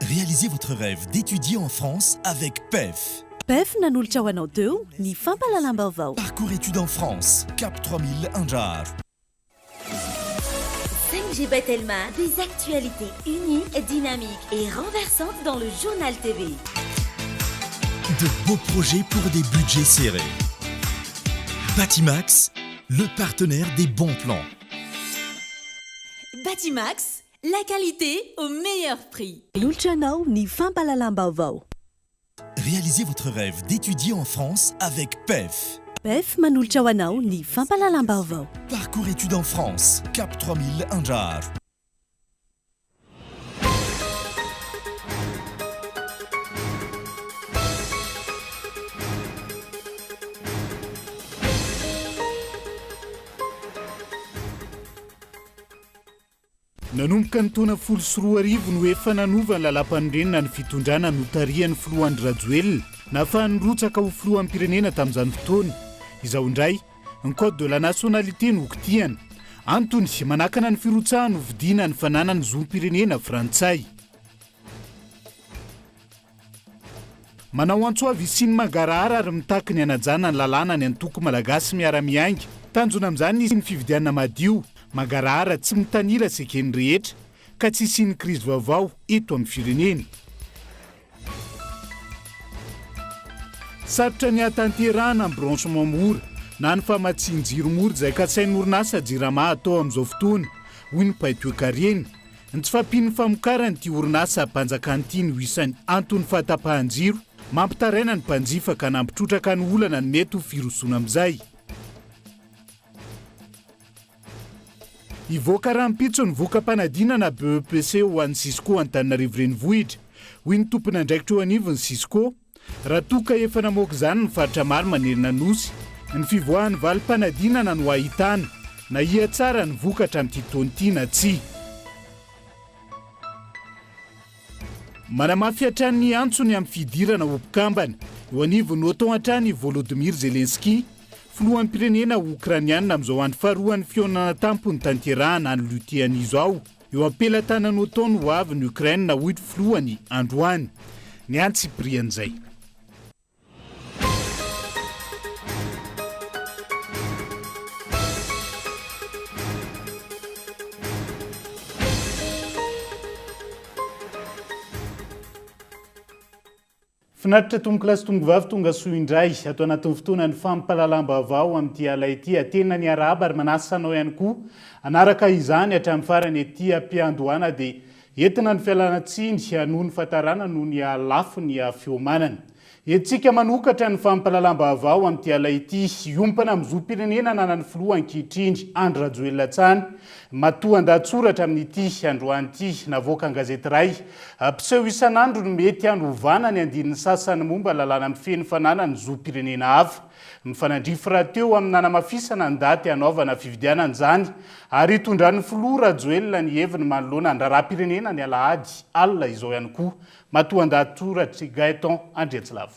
Réalisez votre rêve d'étudier en France avec PEF. PEF nanolotra ho anao teo ny fampalalam-baovao. Parcours études en France, Cap 3000 Anjar. 5G Batelma, des actualités uniques, dynamiques et renversantes dans le journal TV. De beaux projets pour des budgets serrés. Batimax, le partenaire des bons plans. Batimax, la qualité au meilleur prix. Nanolotra anao ny fampalalam-baovao. Réalisez votre rêve d'étudier en France avec PEF. PEF manolotra ho anao ny fampalalam-baovao. Parcours études en France, Cap 3000 Anjar. Nanomboka ny taona 10 no efa nanova ny lalam-panorenana ny fitondrana notarian'ny filohan'ny Rajoelina nahafahany rotsaka ho filohan'ny pirenena tamin'izany fotoana. Izao indray, ny code de la nationalité no kitihana. Antony manakana ny firotsahana ho vidiana ny fananany zom-pirenena frantsay. Manao antsoavy sy ny mangarahara ary mitaky ny anajana ny lalàna ny antoko malagasy miara-miainga. Tanjona amin'izany izy ny fividiana madio. Mangarahara tsy mitanila sekeny rehetra ka tsy isiany krizy vaovao eto amin'ny firenena. Sarotra ny hatanterahana amin'ny branchement mora na ny famatsian-jiro mora izay kasain'orinasa Jirama atao amin'izao fotoana hoy ny Paitoekarena. Ny tsy fampian'ny famokarany ity orinasa mpanjakany ity no isan'ny antony fahatapahan-jiro mampitaraina ny mpanjifa ka nampitrotraka ny olana ny mety ho firosona amin'izay. Ivoaka rahampitso ny voka-panadinana BEPC ho an'ny Cisco Antananarivo renivohitra. Hoy ny tompony andraikitra eo anivon'ny Cisco, raha toka efa namoaka izany ny faritra maro manerana nosy, ny fivoahan'ny valim-panadinana no ahitana, na ia tsara ny vokatra amin'ity taona ity na tsia. Manamafy hatrany antsony amin'ny fidirana ho mpikambana, eo anivon'ny tao hatrany Volodymyr Zelensky, filohan'ny pirenena Ukrainiana amin'izao andro faharoan'ny fihaonana tampony tanterahana any Lutiany izao. Eo ampelantanany taona ho avy ny Ukraine hoy filohany androany. Ny antsy prian'izay. Finaritra tombokilasy tombovavy tonga soa indray atao anatin'ny fotoana ny fampalalam-baovao amin'ity ala ity atena ny araba ary manasanao ihany koa anaraka izany hatramin'ny farany ety ampiandohana dia entina ny fialanatsiny noho ny fahatarana noho ny lafo ny fiomanana. Etsika manokatra ny fampalalam-baovao amin'ity ala ity iompana amin'ny zom-pirenena nanany filoha ankehitriny Andry Rajoelina Tsany matoa andatsoratra amin'ity androany ity navoaka an-gazety iray. Mpiseho isan'andro no mety hanovana ny andininy sasany momba lalàna mifeny fananany zom-pirenena hafa. Mifanandrify raha teo amin'ny nanamafisana ny daty hanaovana fividianana izany ary hitondran'ny filoha Rajoelina ny heviny manoloana ny raharaham-pirenena ny Alahady alina izao ihany koa. Matoa andatsoratra Gaëtan Andriatsilavo.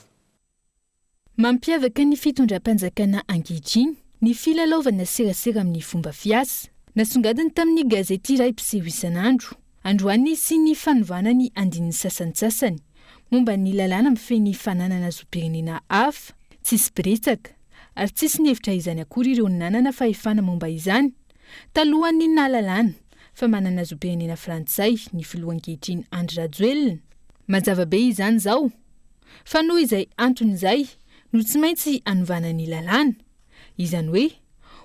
Mampiavaka ny fitondram-panjakana ankehitriny ny filalaovana serasera amin'ny fomba fiasa nasongadiny tamin'ny gazety iray mpiseho isan'andro. Androany sy ny fanovana ny andininy sasantsasany momba ny lalàna mifeny fananana zom-pirenena hafa, tsisy biretsaka ary tsisy ny hevitra izany akory ireo nanana fahefana momba izany talohan'ny nalalàna fa manana zom-pirenena frantsay ny filoha ankehitriny Andry Rajoelina. Mazava be izany zao fa noho izay antony izay no tsy maintsy anovana ny lalàna. Izany hoe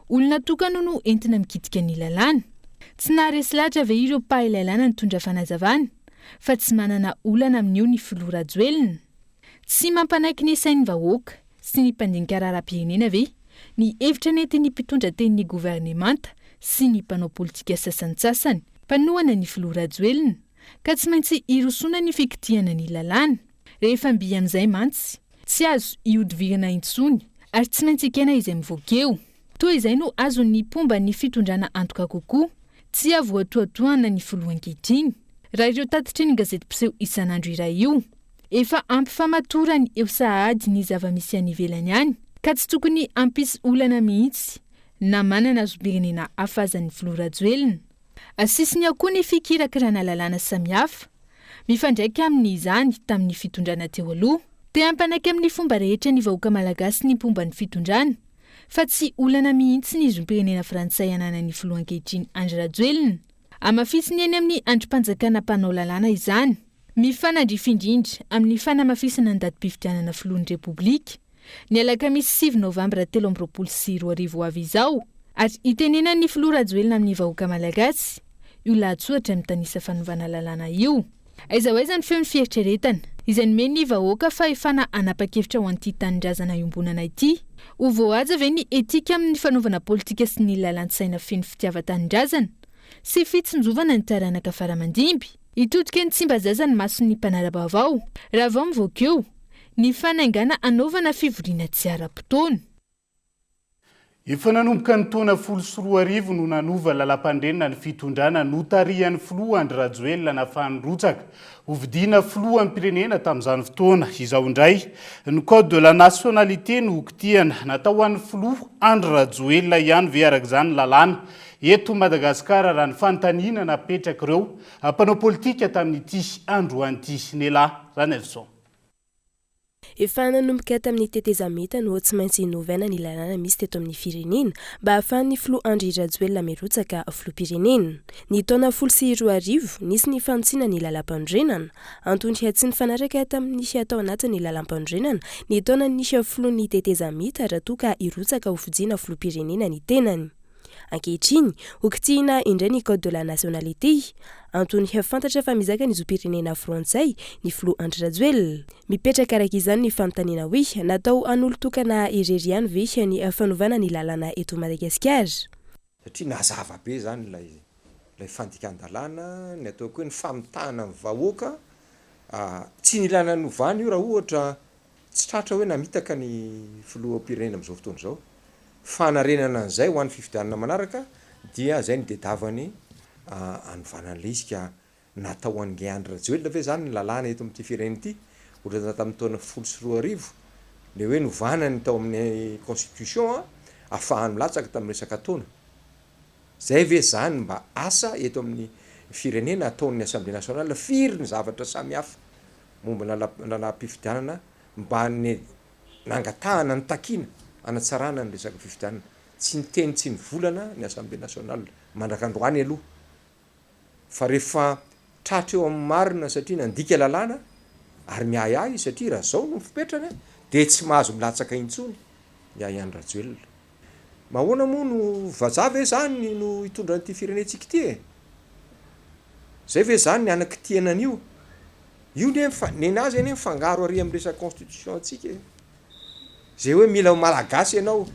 olona tokana no entina mikitika ny lalàna. Tsy naharesy lahatra ve ireo mpahay lalàna nitondra fanazavana fa tsy manana olana amin'io ny filoha Rajoelina. Tsy mampanaiky ny sain'ny vahoaka sy ny mpandinika raharaham-pirenena ve ny hevitra nentin'ny mpitondra tenin'ny governemanta sy ny mpanao politika sasantsasany mpanohana ny filoha Rajoelina ka tsy maintsy irosona ny fikitihana ny lalàna. Rehefa mby amin'izay mantsy tsy azo iodivirana intsony ary tsy maintsy ikena izay mivoakeo. Toa izay no azo ny pomba ny fitondrana antoka kokoa tsy avoatoatoana ny filoha ankehitriny. Raha ireo tatitry ny gazety mpiseho isan'andro iray io efa ampifamatorany eo sahady ny zava-misy any ivelany any ka tsy tokony ampisy olana mihitsy na manana zom-pirenena hafa azan'ny filoha Rajoelina. Asisiny akoa ny fikirakirana lalàna samihafa Mifandraika amin'izany tamin'ny fitondrana teo aloha dia ampanaiky amin'ny fomba rehetra ny vahoaka malagasy ny pomba ny fitondrana fa tsy olana mihitsy ny zom-pirenena frantsay ananany filoha ankehitriny Andry Rajoelina. Amafisiny eny amin'ny androm-panjakana mpanao lalàna izany. Mifanadrify indrindra amin'ny fanamafisana ny datim-pifidianana filohan'ny Repoblika ny alakamisy 9 Novambra 2024 avy izao ary itenenan'ny filoha Rajoelina amin'ny vahoaka malagasy io lahatsoratra mitanisa fanovana lalàna io. Aiza ho aiza ny feon'ny fieritreretana izay nomeny ny vahoaka fa efana anapa-kevitra ho an'ity tanindrazana iombonana ity. Ho voahaja ve ny etika amin'ny fanaovana politika sy ny lalan-tsaina feno fitiava-tanindrazana sy fitsinjovana ny taranaka faramandimby. Itodika ny tsimbazaza ny mason'ny mpanara-baovao raha vao mivoaka eo ny fanaingana anaovana fivoriana tsy ara-potoana. Efa nanomboka ny taona 14 no nanova lalam-pandrenona ny fitondrana notarian'ny filoha Andry Rajoelina nahafahany rotsaka hovidiana filoha amin'ny pirenena tamin'izany fotoana. Izao indray ny code de la nationalité no kitihana natao an'ny filoha Andry Rajoelina ihany ve arak'izany lalàna eto Madagasikara raha ny fanontaniana napetraka ireo mpanao politika tamin'ity androan'ity. Nelahy Ranelson. Efa nanomboka tamin'ny tetezameta no tsy maintsy novaina ny lalàna misy teto amin'ny firenena mba ahafahan'ny filoha Andry Rajoelina mirotsaka filoham-pirenena. Ny taona 2020 nisy ny fanontsinana ny lalam-pandrenana antony tsy nifanaraka tamin'ny atao anatin'ny lalam-pandrenana ny taona nisy filohan'ny tetezameta raha toa ka irotsaka ho fidiana filoham-pirenena ny tenany. Ankehitriny ho kitihina indray ny code de la nationalité antony fantatra fa mizaka ny zom-pirenena frantsay ny filoha Andry Rajoelina. Mipetraka araka izany ny fanontaniana hoe natao an'olo-tokana irery ihany ve ny fanovana ny lalàna eto Madagasikara. Satria nazava be zany lay fandikan-dalàna ny ataoko hoe ny famitahana amin'ny vahoaka tsy ny ilana novany io raha ohatra tsy tratra hoe namitaka ny filoham-pirenena amin'izao fotoana izao. Fanarenana an'izay ho an'ny fifidianana manaraka dia zay ny dedavany anovanana le izy ka natao an'nge Andry Rajoelina ve zany ny lalàna eto amin'ity firenena ity ohatrany tamin'ny taona 2020 le hoe novanany tao amin'ny constitution ahafahany milatsaka tamin'ny resaka taona. Zay ve zany mba asa eto amin'ny firenena ataon'ny Assemblée nationale firy ny zavatra samihafa momba lalam-pifidianana mba ny nangatahana ny takina anatsarana ny resaka fifidianana tsy niteny tsy ny volana ny Assemblée nationale mandrakandroany aloha fa rehefa tratra eo amin'ny marina satria nandika lalàna ary miahiahy satria raha zao no fipetrana dia tsy mahazo milatsaka intsony miahy Andry Rajoelina. Mahoana moa no vazaha ve zany no hitondra n'ity firenentsika ity zay ve zany ny anakitianan'io io nenazy eny mifangaro ary amin'ny resaka constitution antsika zay hoe mila malagasy ianao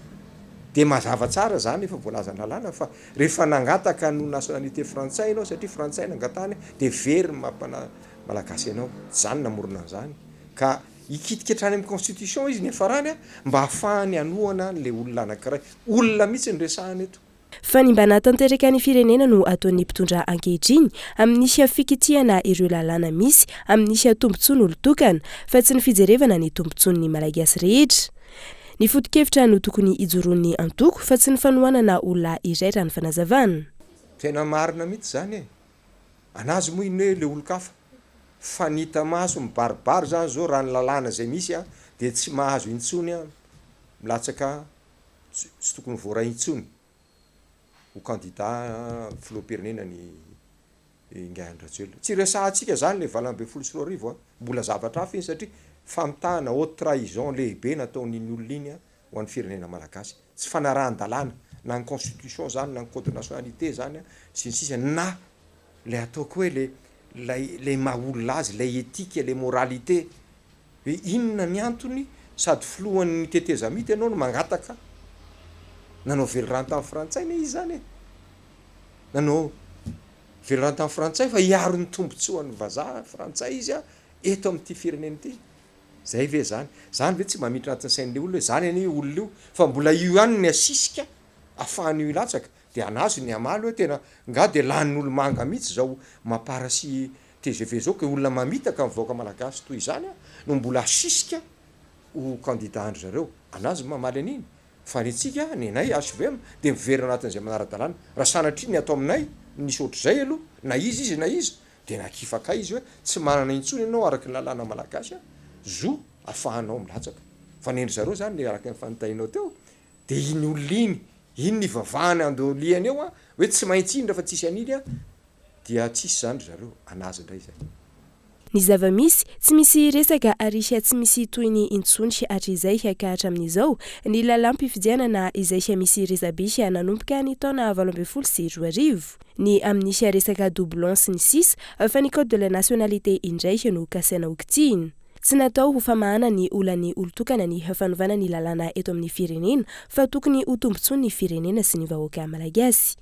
dia mazava tsara zany efa voalazany lalàna fa rehefa nangataka no nationalité frantsay ianao satria frantsay nangatany dia very mampana malagasy ianao zany namorona an'izany ka ikitika hatrany amin'ny constitution izy ny efarany mba ahafahany anohana le olona anankiray olona mihitsy ny resahany eto. Fa ny mba natanteraka ny firenena no ataon'ny mpitondra ankehitriny amin'nisy fikitihana ireo lalàna misy amin'nisy tombontsoa olo-tokana fa tsy ny fijerevana ny tombontsoan'ny malagasy rehetra. Ny foto-kevitra no tokony ijoroan'ny antoko fa tsy ny fanohanana olona iray raha ny fanazavana. Tena marina mihitsy zany anazy moa iny hoe le olo-kafa fa nita maso mibaribary zany zao raha ny lalàna zay misy dia tsy mahazo intsony milatsaka tsy tokony voaray intsony ho candidat filoham-pirenena ny nge Andry Rajoelina. Tsy resahantsika zany le 2024 mbola zavatra hafa iny satria famitahana haute trahison lehibe nataon'iny olona iny ho an'ny firenena malagasy. Tsy fanarahan-dalàna na ny constitution zany na ny code de nationalité zany sy ny sisa na le ataoko hoe le maha-olona azy le éthique le moralité hoe inona ny antony sady filohan'ny tetezamita ianao no mangataka nanao velorano tamin'ny frantsay ne izy zany nanao velorano tamin'ny frantsay fa hiaro ny tombontsoan'ny vazaha frantsay izy eto amin'ity firenena ity. Zay ve zany ve tsy mamiditra anatin'ny sain'le olona hoe zany anie olona io fa mbola io ihany ny asisika ahafahany io ilatsaka dia anazy ny amaly hoe tena nga dia lanin'olo manga mihitsy zao mampara sy TGV zao ka olona mamitaka mivoaka malagasy toy izany no mbola asisika ho candidat andry zareo anazy mamaly an'iny fa nitsika ny nay HVM dia miverina anatin'izay manara-dalàna raha sanatria ny atao aminay nisy ohatr'izay aloha na izy de nakifaka izy hoe tsy manana intsony ianao araky ny lalàna malagasy zo afahanao milatsaka fa nendry zareo zany le araky ny fanotainao teo de iny olony iny ny vavahany andoliany eo hoe tsy maintsy indra fa tsisy anily dia tsisy zany zareo anazy indray zay. Ny zava-misy tsy misy resaka arisy tsy misy toy ny intsony sy atrizay hiakahatra amin'izao ny lalampy-fidianana izay sy misy resabe sy nanomboka ny taona 2024 ny amin'ny sy resaka doublon sy ny 6 fa ny code de la nationalité indray no kasaina okitiny. Tsy natao ho famahana ny olany olotokana ny fanovana ny lalàna eto amin'ny firenena fa tokony ho tombontsoa ny firenena sy ny vahoaka malagasy.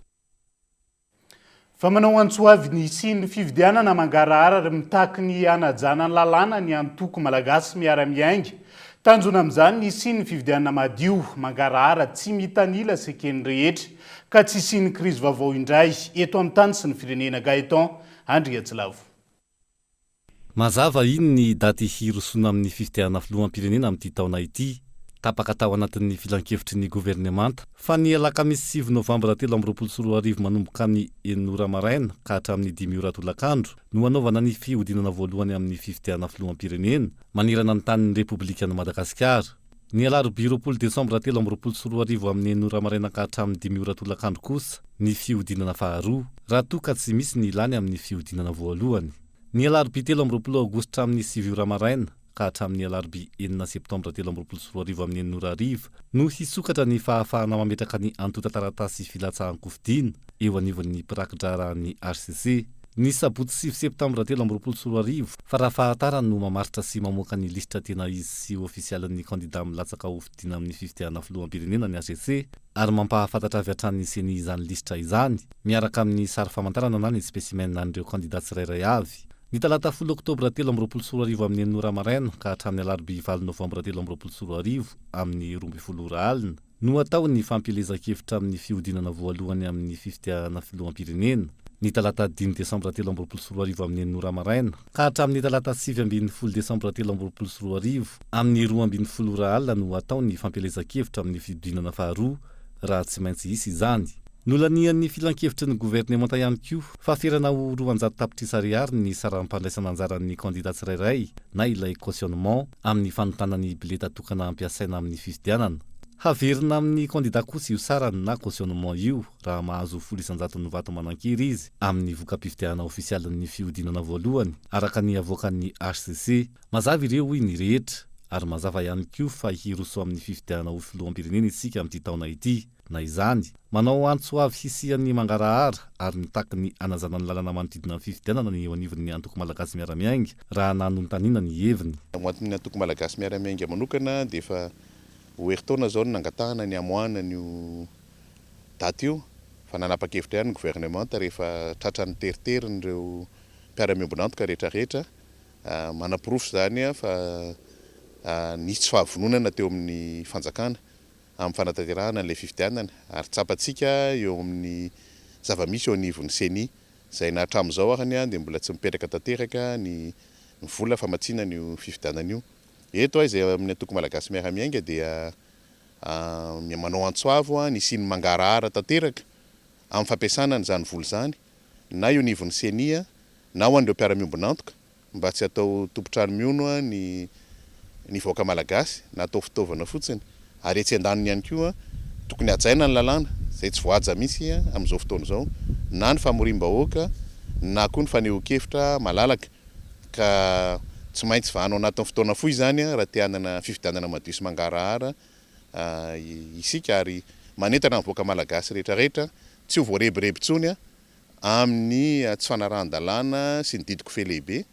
Fa manao antsoavy ny siny fividianana mangarahara ary mitaky ny anajana ny lalàna ny antoko malagasy miara-miainga. Tanjona amin'izany ny siny fividianana madio mangarahara tsy mitanila sekeny rehetra ka tsy siny krizy vaovao indray eto amin'ny tany sy ny firenena Gaetan Andriatsilavo. Mazava iny ny daty hirosona amin'ny fifidianana filoham-pirenena amin'ity taona ity. Tapaka tao anatin'ny filan-kevitry ny gouvernemanta fa ny alakamisy 9 novambra 2024 manomboka amin'ny 9 ora maraina ka hatramin'ny 5 ora tolakandro no anaovana ny fihodinana voalohany amin'ny fifidianana filoham-pirenena manirana ny tanin'ny Republikan'i Madagasikara. Ny alarobia 20 desambra 2024 amin'ny 9 ora maraina ka hatramin'ny 5 ora tolakandro kosa ny fihodinana faharoa raha toa ka tsy misy ny ilany amin'ny fihodinana voalohany. Ny alarobia 20 aogositra amin'ny 7 ora maraina ka hatramin'ny alarobia 9 septambra 2024 amin'ny 9 ora hariva no hisokatra ny fahafahana mametraka ny antota taratasy filatsahan-kofidiana eo anivon'ny pirakidraran'ny RCC. Ny sabotsy 7 septambra 2024 fa raha fahatarany no mamaritra sy mamoaka ny listra tena izy sy ofisialin'ny kandida milatsaka hofidiana amin'ny fifidianana filoham-pirenena ny ACC ary mampahafantatra avy hatrany seny izany listra izany miaraka amin'ny sary famantarana na ny spécimen an'ireo kandida tsirairay avy. Ny talata 10 oktobra 2024 amin'ny 9 ora maraina ka hatramin'ny alarobia 9 novambra 2024 amin'ny 12 ora alina no atao ny fampielezan-kevitra amin'ny fihodinana voalohany amin'ny fifidianana filoham-pirenena. Ny talata 10 desambra 2024 amin'ny 9 ora maraina ka hatramin'ny talata 7 desambra 2024 amin'ny 12 ora alina no atao ny fampielezan-kevitra amin'ny fihodinana faharoa raha tsy maintsy hisy izany. Nolanian'ny filan-kevitry ny gouvernemanta ihany koa fa aferana ho 200 tapitrisa ariary ny saram-pandraisana anjaran'ny kandida tsirairay na ilay cautionnement amin'ny fanotanany bileta tokana ampiasaina amin'ny fifidianana. Haverina amin'ny kandida kosa io sarany na cautionnement io raha mahazo 100 ny vato manan-kery izy amin'ny voka-pifidianana ofisialin'ny fihodinana voalohany araka ny avoakan'ny HCC. Mazava ireo hoy ny rehetra ary mazava ihany koa fa hiroso amin'ny fifidianana ho filoham-pirenena isika amin'ity taona ity. Na izany, manao antso avy hisian'ny mangarahara ary mitaky ny anazana ny lalàna manodidina ny fifidianana ny eo anivon'ny antoko malagasy miara-miainga raha nanontaniana ny heviny. Amin'ny antoko malagasy miara-miainga manokana dia efa ho herintaona zao no nangatahana ny amoahana n'io daty io fa nanapa-kevitra ihany ny gouvernemanta rehefa tratrany teriterin''ireo mpiara-miombonantoka rehetrarehetra manapirofo zany fa nisy tsy fahavononana teo amin'ny fanjakana amin'ny fanatanterahana n'ilay fifidianana ary tsapatsika eo amin'ny zava-misy eo anivon'ny seni izay na hatramin'izao ahany dia mbola tsy mipetraka tanteraka ny vola famatsiana io fifidianana io. Eto izay amin'ny antoko malagasy miara-miainga dia manao antsoavo ny siny mangarahara tanteraka amin'ny fampiasana n'izany vola izany na eo anivon'ny seni na ho an'ireo mpiara-miombonantoka mba tsy atao tompotrano miono ny vahoaka malagasy na atao fitaovana fotsiny. Ary etsy an-daniny ihany koa tokony hajaina ny lalàna izay tsy voaja misy amin'izao fotoana izao na ny famorim-bahoaka na koa ny fanehoan-kevitra malalaka ka tsy maintsy vahanao anatin'ny fotoana fohy izany raha te-hanana fifidianana madio sy mangarahara isika ary manentana ny vahoaka malagasy rehetrarehetra tsy ho voarebireby intsony amin'ny tsy fanarahan-dalàna sy ny didiko fe lehibe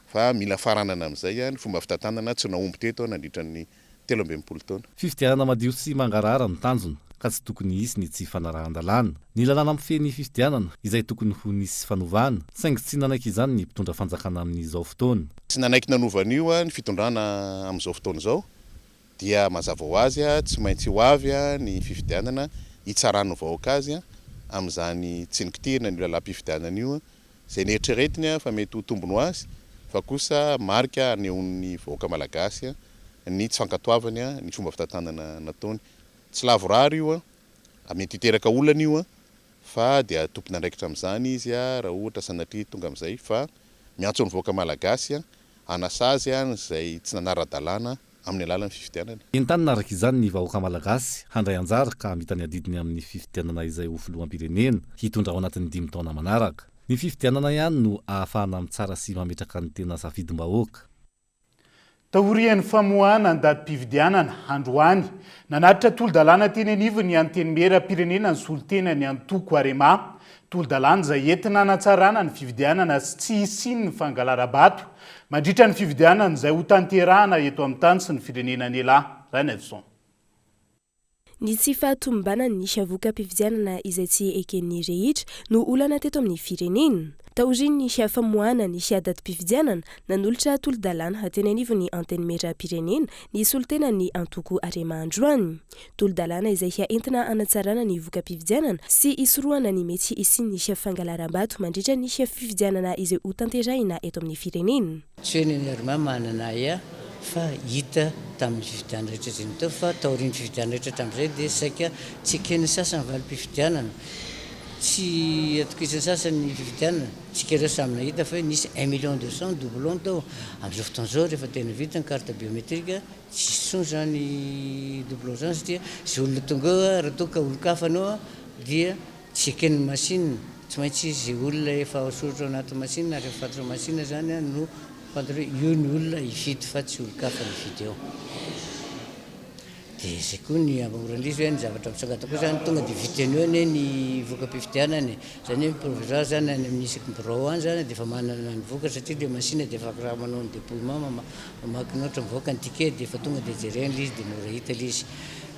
fa mila faranana amin'izay ny fomba fitantanana tsy naomby teto nandritra ny 13 taona. Fifidianana madio sy mangarahara ny tanjona ka tsy tokony hisy ny tsy fanarahan-dalàna. Ny lalàna mifehy fifidianana izay tokony ho nisy fanovana saingy tsy nanaiky izany ny mpitondra fanjakana amin'izao fotoana. Tsy nanaiky nanovana io ny fitondrana amin'izao fotoana izao dia mazava ho azy tsy maintsy ho avy ny fifidianana hitsarana vahoaka azy amin'izany tsy nikiterina ny lalam-pifidianana io izay neritreretiny fa mety ho tombony ho azy fa kosa marika anehoan'ny vahoaka malagasy ny tsy fankatoavany ny fomba fitantanana nataony. Tsy lavorary io mety hiteraka olana io fa dia tompony andraikitra amin'izany izy raha ohatra sanatria tonga amin'izay fa miantso ny voaka malagasy anasazy zay tsy nanara-dalàna amin'ny alalan'ny fifidianana. Entanina araka izany ny vahoaka malagasy handray anjara ka mitany adidiny amin'ny fifidianana izay ho filoham-pirenena hitondra ao anatin'ny 5 taona manaraka. Ny fifidianana ihany no ahafahana mitsara sy mametraka ny tena safidim-bahoaka. Tahorian'ny famoahana ny datim-pifidianana androany nanatitra tolo-dalàna teny anivy ny anteny mera-pirenena ny solotena ny Antoko Arema. Tolo-dalàna izay entina hanatsarana ny fifidianana sy tsy hisiny ny fangalarabato mandritra ny fifidianana izay ho tanterahana eto amin'ny tany sy ny firenena Nelahy. Ranevson. Ny tsy fahatombanany ny avoka-pifidianana izay tsy eken'ny rehetra no olana teto amin'ny firenena. Tahoriny ny famoahana ny datim-pifidianana nanolotra tolo-dalàna teny anivy ny anteny mera-pirenena ny solotena ny Antoko Arema androany. Tolo-dalàna izay entina hanatsarana ny voka-pifidianana sy isorohana ny mety hisiny ny fangalaram-bato mandritra ny fifidianana izay ho tanterahina eto amin'ny firenena. Tsen'ny Arema manana fa hita tamin'ny fifidianana rehetra izay teo fa taorian'ny fifidianana rehetra tamin'izay dia saika tsy ekeny sasany valim-pifidianana. Tsy atokisany sasany fifidianana tsy kera samy nahita fa nisy 1,200,000 doublon tao amin'izao fotoan'izao rehefa tena vita ny carte biométrique tsy son zany doublon zany satria zay olona tonga raha toa ka olon-kafa anao dia tsy eken'ny machine tsy maintsy zay olona efa soratra anaty machine ary efa fantatra machine zany no fantatra io ny olona hifidy fa tsy olon-kafa ny fidy eo. Dia zay koa ny amorandriso hoe ny zavatra misangata koa zany tonga dia viteny eo ny voka-pifidianana zany hoe provisoire zany any amin'ny isaky birao any zany dia efa manana ny voka satria ilay machine dia efa raha manao ny dépouillement mamaky ny ohatra mivoaka ny ticket dia efa tonga dia jerena izy dia mora hita izy.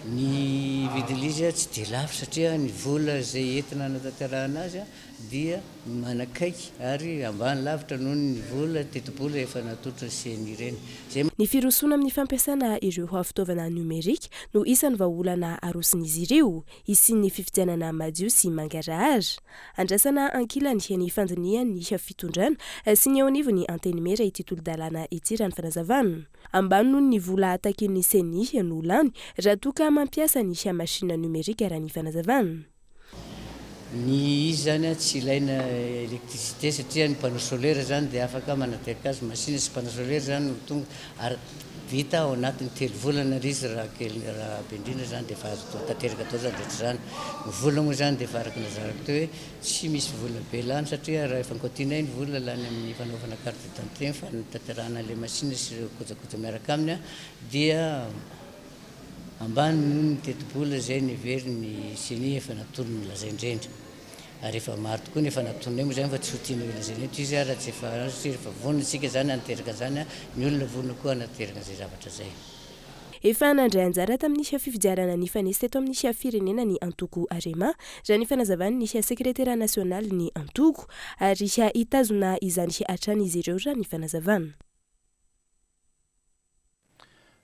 Ny vidin'izy tsy dia lafo satria ny vola izay entina hanatanterahana azy dia manakaiky ary ambany lavitra noho ny vola teti-bola efa natolotra seny ireny. Ny firosona amin'ny fampiasana ireo fitaovana numerika no isan'ny vahaolana arosin'izy ireo isin'ny fifidianana madio sy mangarahara. Andrasana ankilany ny fandiniany ny fitondrana sy ny ao anivy ny anteny mera ity tolo-dalàna ity raha ny fanazavana. Ambany noho ny vola atakin'ny seny no lany raha toka mampiasa ny machine numerika raha ny fanazavana. Ny izy zany tsy ilaina électricité satria ny panneau solaire zany dia afaka manateraka azy machine sy panneau solaire zany no tonga ary vita ao anatin'ny 3 volana izy raha kely raha bendrina zany dia efa azo tanteraka tao zany dia tsy zany. Ny vola moa zany dia efa araka nazarako teo hoe tsy misy vola be lany satria raha efa ankoatina ny vola lany amin'ny fanaovana carte d'identité fa ny tanterahana ilay machine sy ireo kojakoja miaraka aminy dia ambany noho ny teti-bola izay ny very seny efa natolony lazaindrendra. Ary efa maro tokoa ny efa natonay moa zany fa tsy ho tiana lazaina eto izy raha tsy efa vonontsika zany anateraka zany ny olona vonona koa anateraka izay zavatra zay. Efa nandray anjara tamin'ny fifidianana ny fanesy teto amin'ny firenena ny Antoko Arema raha ny fanazavany ny sekretera nasionaly ny Antoko ary hitazona izany hatrany izy ireo raha ny fanazavana.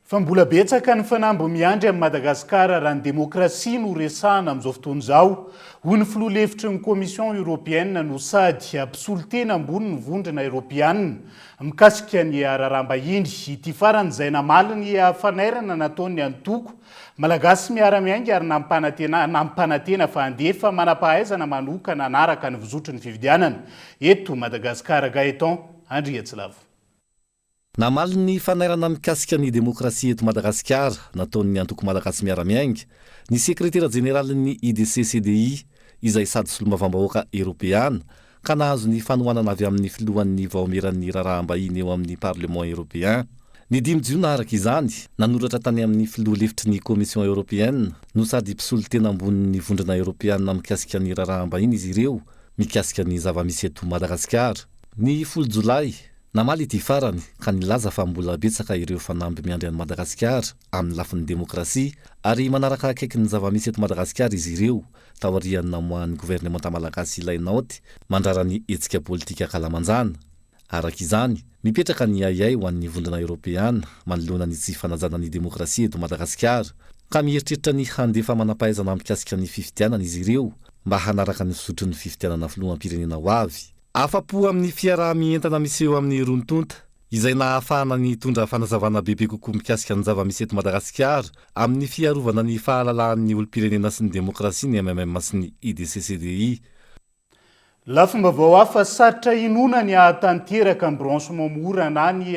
Fa mbola betsaka ny fanambo miandry amin'ny Madagasikara raha ny demokrasia no resahana amin'izao fotoana izao. Hoy ny filoha lefitry ny Commission Européenne no sady ampisolo tena ambony ny vondrona Europiana mikasika ny raharaham-bahiny ity farany izay namaly ny fanairana nataony Antoko malagasy miara-miainga ary nampanantena fa handefa manam-pahaizana manokana anaraka ny vizotry ny fifidianana. Eto Madagasikara, Gaëtan Andriatsilavo. Namaly ny fanairana mikasika ny demokrasia eto Madagasikara nataon'ny Antoko malagasy miara-miainga ny sekretera jeneralin'ny IDC-CDI izay sady solomavambahoaka Europeana ka nahazo ny fanohanana avy amin'ny filohan'ny vaomeran'ny raharaham-bahiny eo amin'ny Parlement Européen. Ny 5 Jiona araka izany nanoratra tany amin'ny filoha lefitry ny Commission Européenne no sady mpisolo tena ambonin'ny vondrona Europeana mikasika ny raharaham-bahiny izy ireo mikasika ny zava-misy eto Madagasikara. Ny 10 Jolay namaly ity farany ka nilaza fa mbola betsaka ireo fanamby miandry an'i Madagasikara amin'ny lafin'ny demokrasia ary manaraka akaiky ny zava-misy eto Madagasikara izy ireo taorian'ny namoahan'ny gouvernemanta malagasy ilainaoty mandrara ny hetsika politika kalamanjana. Araka izany mipetraka ny ayay ho an'ny vondrona Europeana manoloana ny tsy fanajana ny demokrasia eto Madagasikara ka mieritreritra ny handefa manam-pahaizana mikasika ny fifidianana izy ireo mba hanaraka ny fisotro ny fifidianana filoham-pirenena ho avy. Afapo amin'ny fiaraha-mientana misy eo amin'ny rontonta izay nahafahana ny tondra fanazavana bebe kokoa mikasika ny zava-misy eto Madagasikara amin'ny fiarovana ny fahalalahan'ny olo-pirenena sy ny demokrasia ny MMM sy ny IDC-CDI. Lafomba vao hafa sarotra inona ny atanteraka amin'ny branchement mora na ny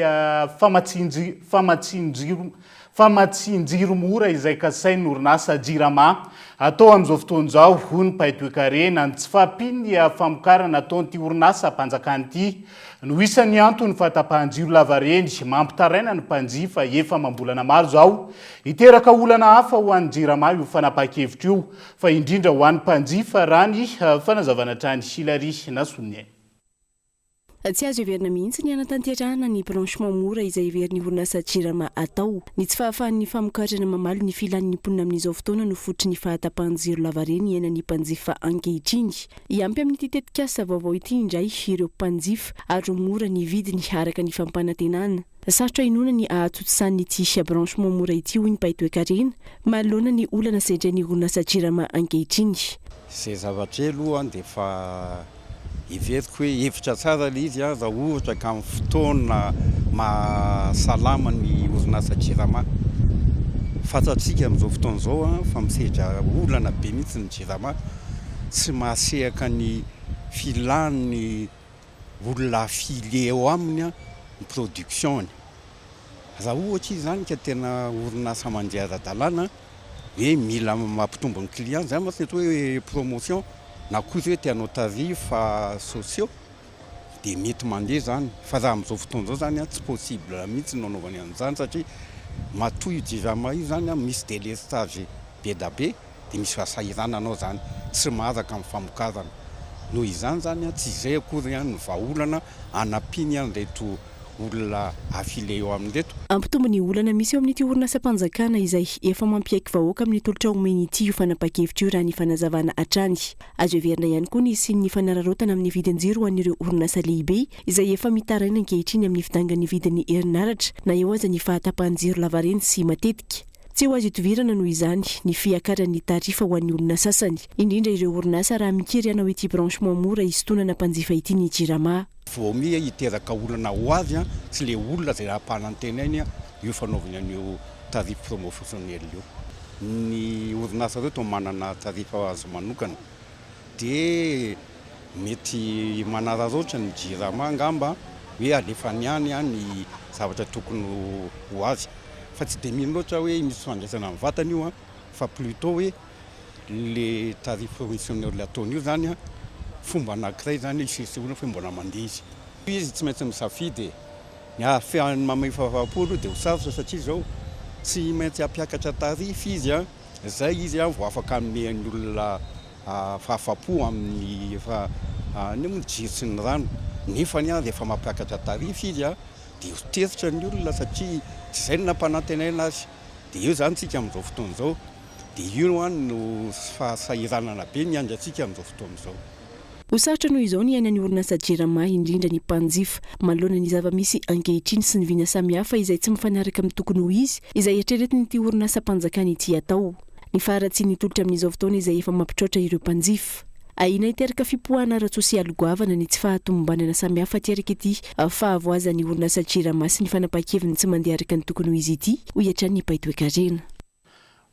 famatsinjiro mora izay kasain'ny orinasa Jirama atao amin'izao fotoan'izao hono Paitoekarena ny tsy fampiny ny famokarana ataon'ity orinasa mpanjakana ity no isan'ny antony fahatapahan-jiro lavareny mampitaraina ny mpanjifa efa mambolana maro zao iteraka olana hafa ho an'ny Jirama io fanapa-kevitra io fa indrindra ho an'ny mpanjifa raha ny fanazavana trany Hilary Nasonien. Tsy azo heverina mihitsy ny anatanterahana ny branchement mora izay heverin'ny orinasa Jirama atao. Ny tsy fahafahan'ny famokarana mamaly ny filan'ny mponina amin'izao fotoana no fototry ny fahatapahan-jiro lavareny iainan'ny mpanjifa ankehitriny. Iampy amin'ny tetikasa vaovao ity indray ireo mpanjifa ary mora ny vidiny araka ny fampanantenana. Sarotra inona ny ahatotosany ity branchement mora ity hoy ny Paitoekarena manoloana ny olana sedrain'ny orinasa Jirama ankehitriny. Zay zavatra aloha dia fa iveriko hoe hevitra tsara ilay izy raha ohatra ka amin'ny fotoana mahasalama ny orinasa Jirama. Fantatsika amin'izao fotoana izao fa misedra olana be mihitsy ny Jirama, tsy mahasehaka ny filan'ny olona afile eo aminy ny production. Raha ohatra izy zany ka tena orinasa mandeha ara-dalàna hoe mila mampitombo ny client zany mas mety hoe promotion na koa hoe tianao tarifa sociaux dia mety mandeha zany fa raha amin'izao fotoana izao zany tsy possible mihitsy ny anaovany an'izany satria matoy io Jirama io zany misy délestage be da be dia misy fahasahirananao zany tsy maharaka amin'ny famokarana noho izany zany tsy izay akory ny vahaolana anapiny an'ireto olona afile eo amin'reto. Ampitombo ny olana misy eo amin'ity orinasa mpanjakana izay efa mampiaiky vahoaka amin'ny tolotra omeny ity io fanapa-kevitra io raha ny fanazavana hatrany. Azo heverina ihany koa ny sy ny fanararaotana amin'ny vidin-jiro ho an'ireo orinasa lehibe izay efa mitaraina ankehitriny amin'ny fidangan'ny vidin'ny herinaratra na eo aza ny fahatapahan-jiro lavareny sy matetika. Tsy ho azo itovirana noho izany ny fiakaran'ny tarifa ho an'ny olona sasany indrindra ireo orinasa raha mikiry anao ity branchement mora isontonana mpanjifa ity ny Jirama. Vao mi hiteraka olana ho azy tsy le olona zay raha-panantenainy io fanaovany an'io tarif promotionnel io. Ny orinasa reto manana tarifa azo manokana dia mety manararaotra ny Jirama angamba hoe alefany any ny zavatra tokony ho azy fa tsy dia mino loatra hoe misy fandraisana amin'ny vatany io fa plutôt hoe le tarif promotionnel ataony io zany fomba anankiray zany isesehoana fa mbola mandeha izy. Izy tsy maintsy misafidy ny ahafahany mamay fahavapolo dia ho sarotra satria zao tsy maintsy hampiakatra tarify izy zay izy vao afaka amehan'ny olona fahafapo amin'ny efa ny amin'ny jiro sy ny rano nefa ny efa mampiakatra tarify izy dia ho teritra ny olona satria tsy izay ny nampanantenaina azy dia io zany tsika amin'izao fotoana izao dia io no fahasahiranana be ny andratsika amin'izao fotoana izao. Ho sarotra noho izao ny ainan'ny orinasa Jirama indrindra ny mpanjifa manoloana ny zava-misy ankehitriny sy ny vina samihafa izay tsy mifanaraka amin'ny tokony ho izy izay eritreretiny ity orinasa mpanjakana ity atao. Ny faharatsiany tolotra amin'izao fotoana izay efa mampitroatra ireo mpanjifa. Aina iteraka fipoahana ara-tsosialy goavana ny tsy fahatomombanana samihafa teraka ity fahavoazan'ny orinasa Jirama sy ny fanapa-keviny tsy mandeha araka ny tokony ho izy ity ho iatran'ny Paitoekarena.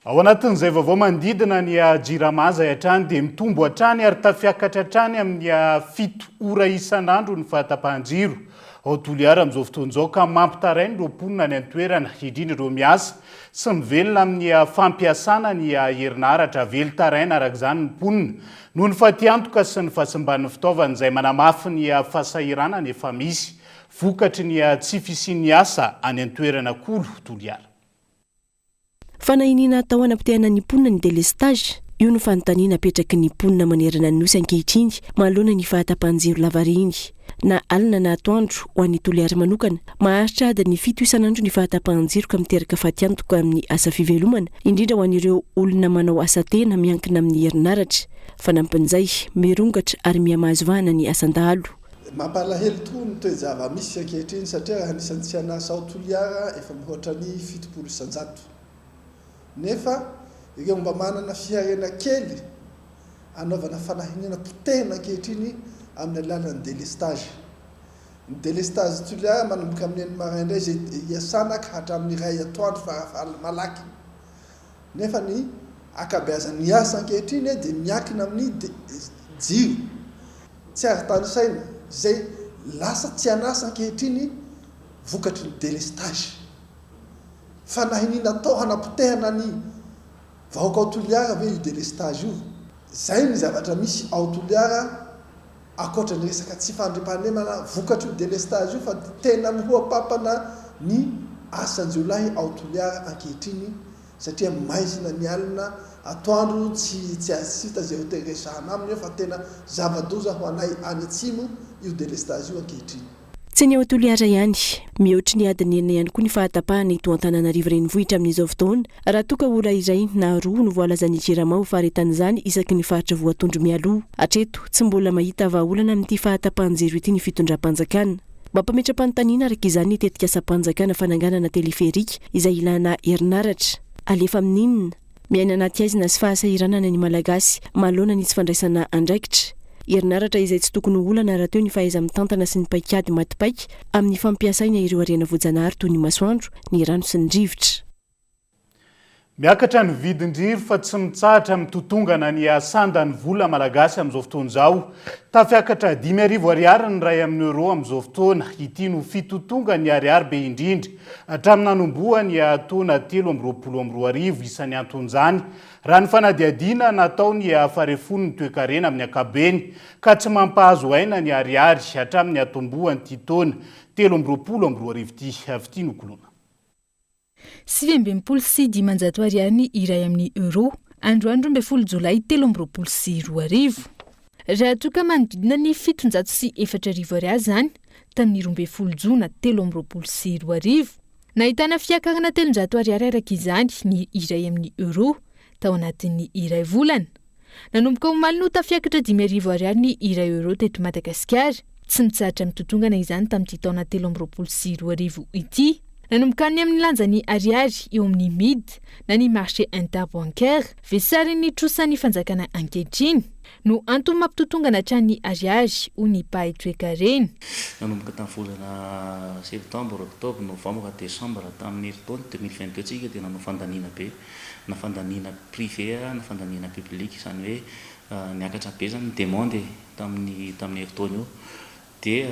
Ao anatin'izay vaovao mandidina ny Jirama zay hatrany dia mitombo hatrany ary tafiakatra hatrany amin'ny 7 ora isan'andro ny fahatapahan-jiro. Ao Toliara amin'izao fotoan'izao ka mampitarainy ireo mponina ny antoerana indrindra ireo miasa sy mivelona amin'ny fampiasana ny herinaratra velotaraina araka izany ny mponina noho ny fatiantoka sy ny fahasimban'ny fitaovana izay manamafy ny fahasahiranana efa misy vokatry ny tsy fisian'ny asa any antoerana kolo Toliara. Fanahiniana atao anam-pitehana ny mponina ny délestage io no fanontaniana apetraky ny mponina manerana ny nosy ankehitriny manoloana ny fahatapahan-jiro lavareny na alina na atoandro ho an'ny Toliara manokana maharitra adiny 7 isan'andro ny fahatapahan-jiro ka miteraka fatiantoka amin'ny asa fivelomana indrindra ho an'ireo olona manao asa tena miankina amin'ny herinaratra fanampin'izay mirongatra ary mihamazovana ny asan-dahalo. Mampalahelo tokoa ny toe-java misy ankehitriny satria anisan'ny tsy anasa ao Toliara efa mihoatra ny 70 isan-jato. Nefa ireo mba manana fiharena kely anaovana fanahiniana potehina ankehitriny amin'ny alalan'ny délestage. Ny délestage Toliara manomboka amin'ny maraindray izay iasana ka hatramin'ny iray atoandro farafahaly malaky. Nefa ny akabeazan'ny asa ankehitriny dia miankina amin'ny jiro. tsy ary-tanysaina zay lasa tsy anasa ankehitriny vokatry ny délestage fa nahinina atao hanapotehana ny vahoaka aotoliara ve io délestage io zay ny zavatra misy aotoliara akoatra ny resaka tsy fandrimpahalemana vokatry io délestage io fa tena mihoapapana ny asanjiolahy aotoliara ankehitriny satria maizina ny alina atoandro tsy asita zay hoteresahana aminy eo fa tena zavadoza ho anay any atsimo io délestage io ankehitriny tsy ny aotoliara ihany mihoatry ny adiny enina ihany koa ny fahatapahana eto Antananarivo renivohitra amin'izao fotoana raha toka ola iray na roa no voalazan'ny jirama ho faharetan'izany isaky ny faritra voatondro mialoha hatreto tsy mbola mahita vahaolana amin'ity fahatapahan-jero ity ny fitondram-panjakana mampametram-panontaniana araka izany ny tetika asa-panjakana fananganana teleferika izay ilana herinaratra alefa amin'inona miaina anaty aizina sy fahasahiranana ny malagasy malona ny tsy fandraisana andraikitra herinaratra izay tsy tokony olana raha teo ny fahaiza mitantana sy ny paikady matipaika amin'ny fampiasaina ireo arena voajanahary toy ny masoandro ny rano sy ny rivotra miakatra ny vidin-driro fa tsy mitsahatra mitotongana ny asandany vola malagasy amin'izao fotoana izao tafiakatra 5,000 ariary ny ray amin'ny euro amin'izao fotoana ity no fitotonga ny ariary be indrindra hatramin'ny nanombohany taona 3,22 isan'ny anton'izany raha ny fanadiadiana natao ny afarefony toe-karena amin'ny akabeny ka tsy mampahazo aina ny ariary hatramin'ny atombohany ty taona 3,22 ity avy nokolona 7,6 ariary ny iray amin'ny euro androandro 12 jolay 3,22 raha toka manodidina ny 704 ariary zany tamin'ny 12 jona 3,22 nahitana fiakarana 300 ariary araka izany ny iray amin'ny euro tao anatin'ny iray volana nanomboka omaly no tafiakatra 5,000 ariary ny iray euro teto Madagasikara tsy mitsahatra mitotongana izany tamin'ity taona 3,22 ity nanomboka ny amin'ny lanjany ariary eo amin'ny mid na ny marché interbancaire vesary ny trosan'ny fanjakana ankehitriny no antony mampitotongana hatrany ariary ho ny pahay toe-karena nanomboka tamin'ny volana septembre octobre novembre décembre tamin'ny taona 2022 tsika dia nanao fandaniana be na fandaniana privé na fandaniana public izany hoe niakatra be zany ny demande tamin'ny herintaona io dia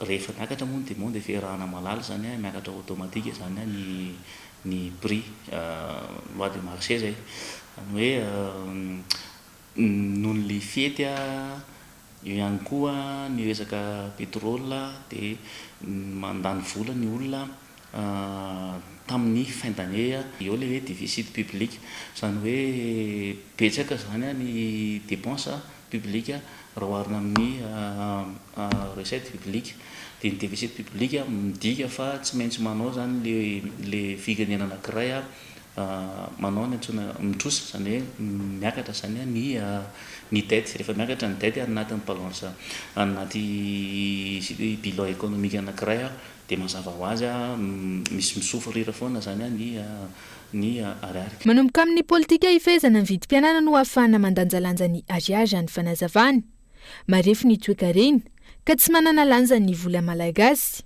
rehefa miakatra moa ny demande fiarahana malala zany miakatra automatique zany ny prix loi de marché zay zany hoe noho ny fety eo ihany koa ny resaka pétrole dia mandany vola ny olona tamin'ny fin d'année eo le hoe déficit public zany hoe betsaka zany ny dépense publique raha oharina amin'ny recette publique dia ny déficit public midika fa tsy maintsy manao zany le firenena anankiray manao ny antsona mitrosa zany hoe miakatra zany ny dette rehefa miakatra ny dette anatin'ny balance anaty bilan économique anankiray dia mazava ho azy misy misofrira foana zany ny ariary manomboka amin'ny politika ifehezana ny vidim-pianana no ahafahana mandanjalanja ny ariary any fanazavana marefy ny toe-karena ka tsy manana lanja ny vola malagasy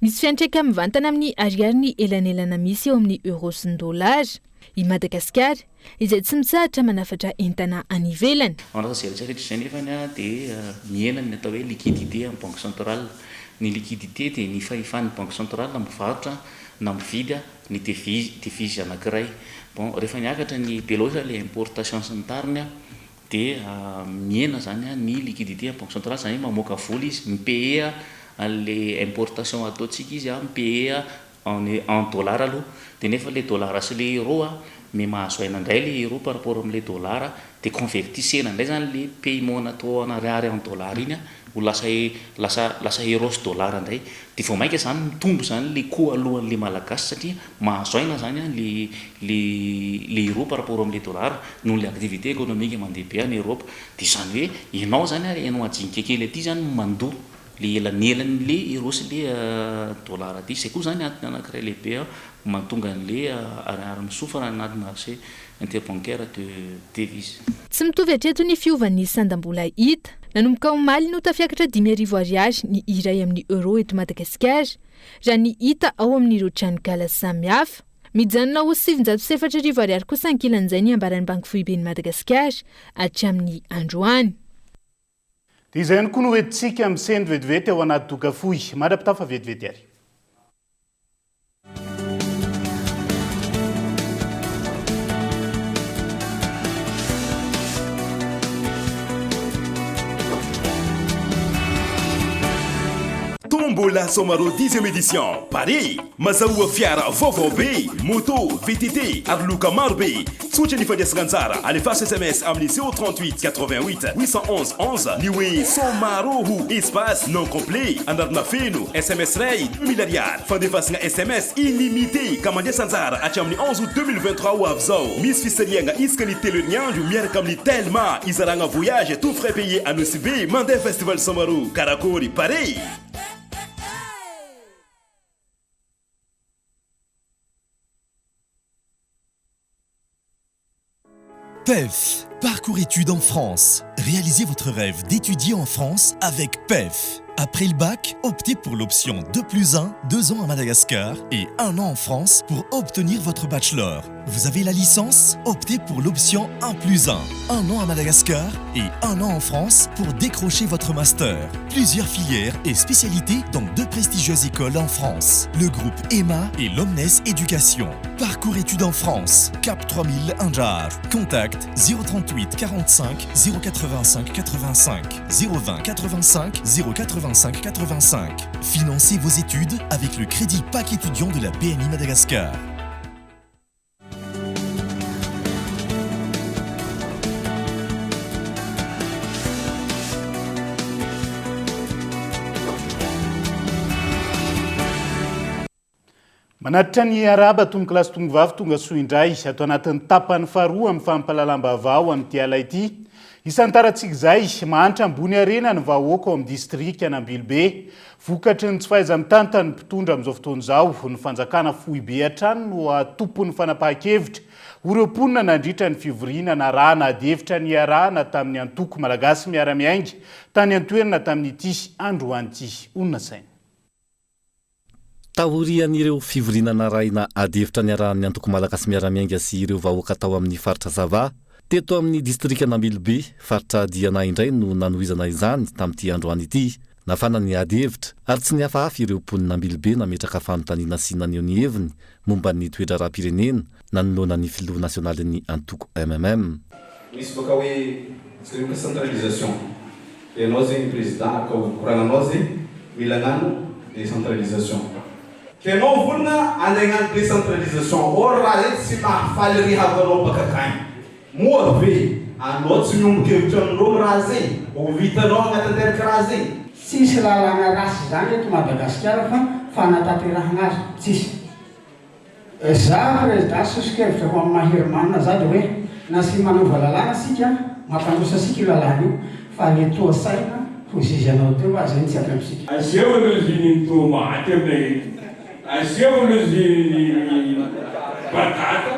misy fiantraika mivantana amin'ny ariary ny elanelana misy eo amin'ny euro sy ny dolara i Madagasikara izay tsy mitsahatra manafatra entana any ivelany zeritreretra izay nefany dia miena ny atao hoe liquidité amin'ny banque centrale ny liquidité dia ny fahifan'ny banque centrale na mivarotra na mividy ny devise anankiray bon rehefa niakatra ny beloatra le importation sy ny tariny dia miena zany ny liquidité amin'ny banque centrale zany mamoaka vola izy mipaye le importation ataontsika izy mipaye en dollar aloha dia nefa le dollar sy le euro mais mahazo aina indray le euro par rapport amin'le dollar dia convertissena indray zany le paiement natao en ariary en dollar iny ho lasa euro sy dollar indray dia vao mainka zany mitombo zany le coût alohan'le malagasy satria mahazo aina zany le euro par rapport amin'le dollar noho le activité économique mandeha be any Europe dia zany hoe ianao zany ianao ajinika kely aty zany mandoa le elanelan'le euro sy le dollar aty zay koa zany antony anankiray lehibe mahatonga an'le ariary misofra anaty marché interbancaire de devise tsy mitovy hatreto ny fiovan'ny sandam-bola hita nanomboka omaly no tafiakatra 5,000 ariary ny iray amin'ny euro eto Madagasikara raha ny hita ao amin'ireo tranokala samihafa mijanona ho 704 ariary kosa ankilan'izay ny ambaran'ny banky foiben'ny Madagasikara hatramin'ny androany dia izay ihany koa no hoentintsika amin'ny sendro vetivety ao anaty doka fohy mandrapitafa vetivety ary. Tombola Somaro 10e édition Paris mazahoa fiara vaovao be moto VTT ary loka maro be tsotra ny fandraisana anjara alefaso SMS amin'ny 038 88 811 11 ny hoe Somaro espace non complet anarana feno SMS ray 1000 ariary fandefasana SMS illimité ka mandesa anjara hatramin'ny 11 août 2023 ho avy zao misy fisaliana isaka ny telo herinandro miaraka amin'ny Telma izaragna voyage tout frais payé à Nosy mandeha festival Somaro karakory Paris. PEF, parcours études en France. Réalisez votre rêve d'étudier en France avec PEF. Après le bac, optez pour l'option 2+1, 2 ans à Madagascar et 1 an en France pour obtenir votre bachelor. Vous avez la licence? Optez pour l'option 1+1, 1 an à Madagascar et 1 an en France pour décrocher votre master. Plusieurs filières et spécialités dans 2 prestigieuses écoles en France. Le groupe EMA et l'Omnes Éducation. Parcours études en France. Cap 3000 Indjar. Contact 038 45 085 85 020 85 085 85. Financez vos études avec le crédit PAC étudiant de la BNI Madagascar. Manatitra ny araba tonga kilasy tonga vavy tonga soa indray atao anatin'ny tapany faharoa amin'ny fampahalalam-baovao amin'ity ala ity. Isan'ny tarantsika izay mahantra ambony arena ny vahoaka ao amin'ny distrika Anambilobe. Vokatry ny tsy fahaiza-mitantany mpitondra amin'izao fotoana izao ny fanjakana Fohibe hatrany no atompon'ny fanapahan-kevitra. Oreo-ponina nandritra ny fivoriana na raha na adevitra ny arahana tamin'ny antoko malagasy miara-miainga tany an-toerana tamin'ity androanyity onona saina. Tahorian'ireo fivoriana raina adevitra ny arahan'ny antoko malagasy miara-miainga sy ireo vahoaka tao amin'ny faritra Zava teto amin'ny distrika Anambilobe faritra Diana indray no nanohizana izany tamin'ity androany ity. Nafana ny adevitra ary tsy nihafahafa ireo mponina Anambilobe nametraka fanontaniana sy naneho ny heviny momba ny toetra raha-pirenena nanoloana ny filoha nasionalin'ny antoko MMM. Misy boka hoe tsirioka centralisation. Ianao zegny président korananao zegny mila hagnano décentralisation. Kenao volana andegnano décentralisation or raha zay tsy mahafaly rehavanao baka akagny. Moa be anao tsy miombokevitra amin'ireo raha zay ho vitanao agnatanteraka raha zay. Tsisy lalàna rasy zany eto Madagasikara fa fanatanterahana azy tsisy. Za président sosokevitra ho amin'ny mahery-manina zany hoe na sy manova lalàna sika mampandrosa sika io lalàna io fa le toa saina ho zizy-anao teo azy ny tsy avy amintsika. Asevano ziny tomaty aminay, asevano ziny batata,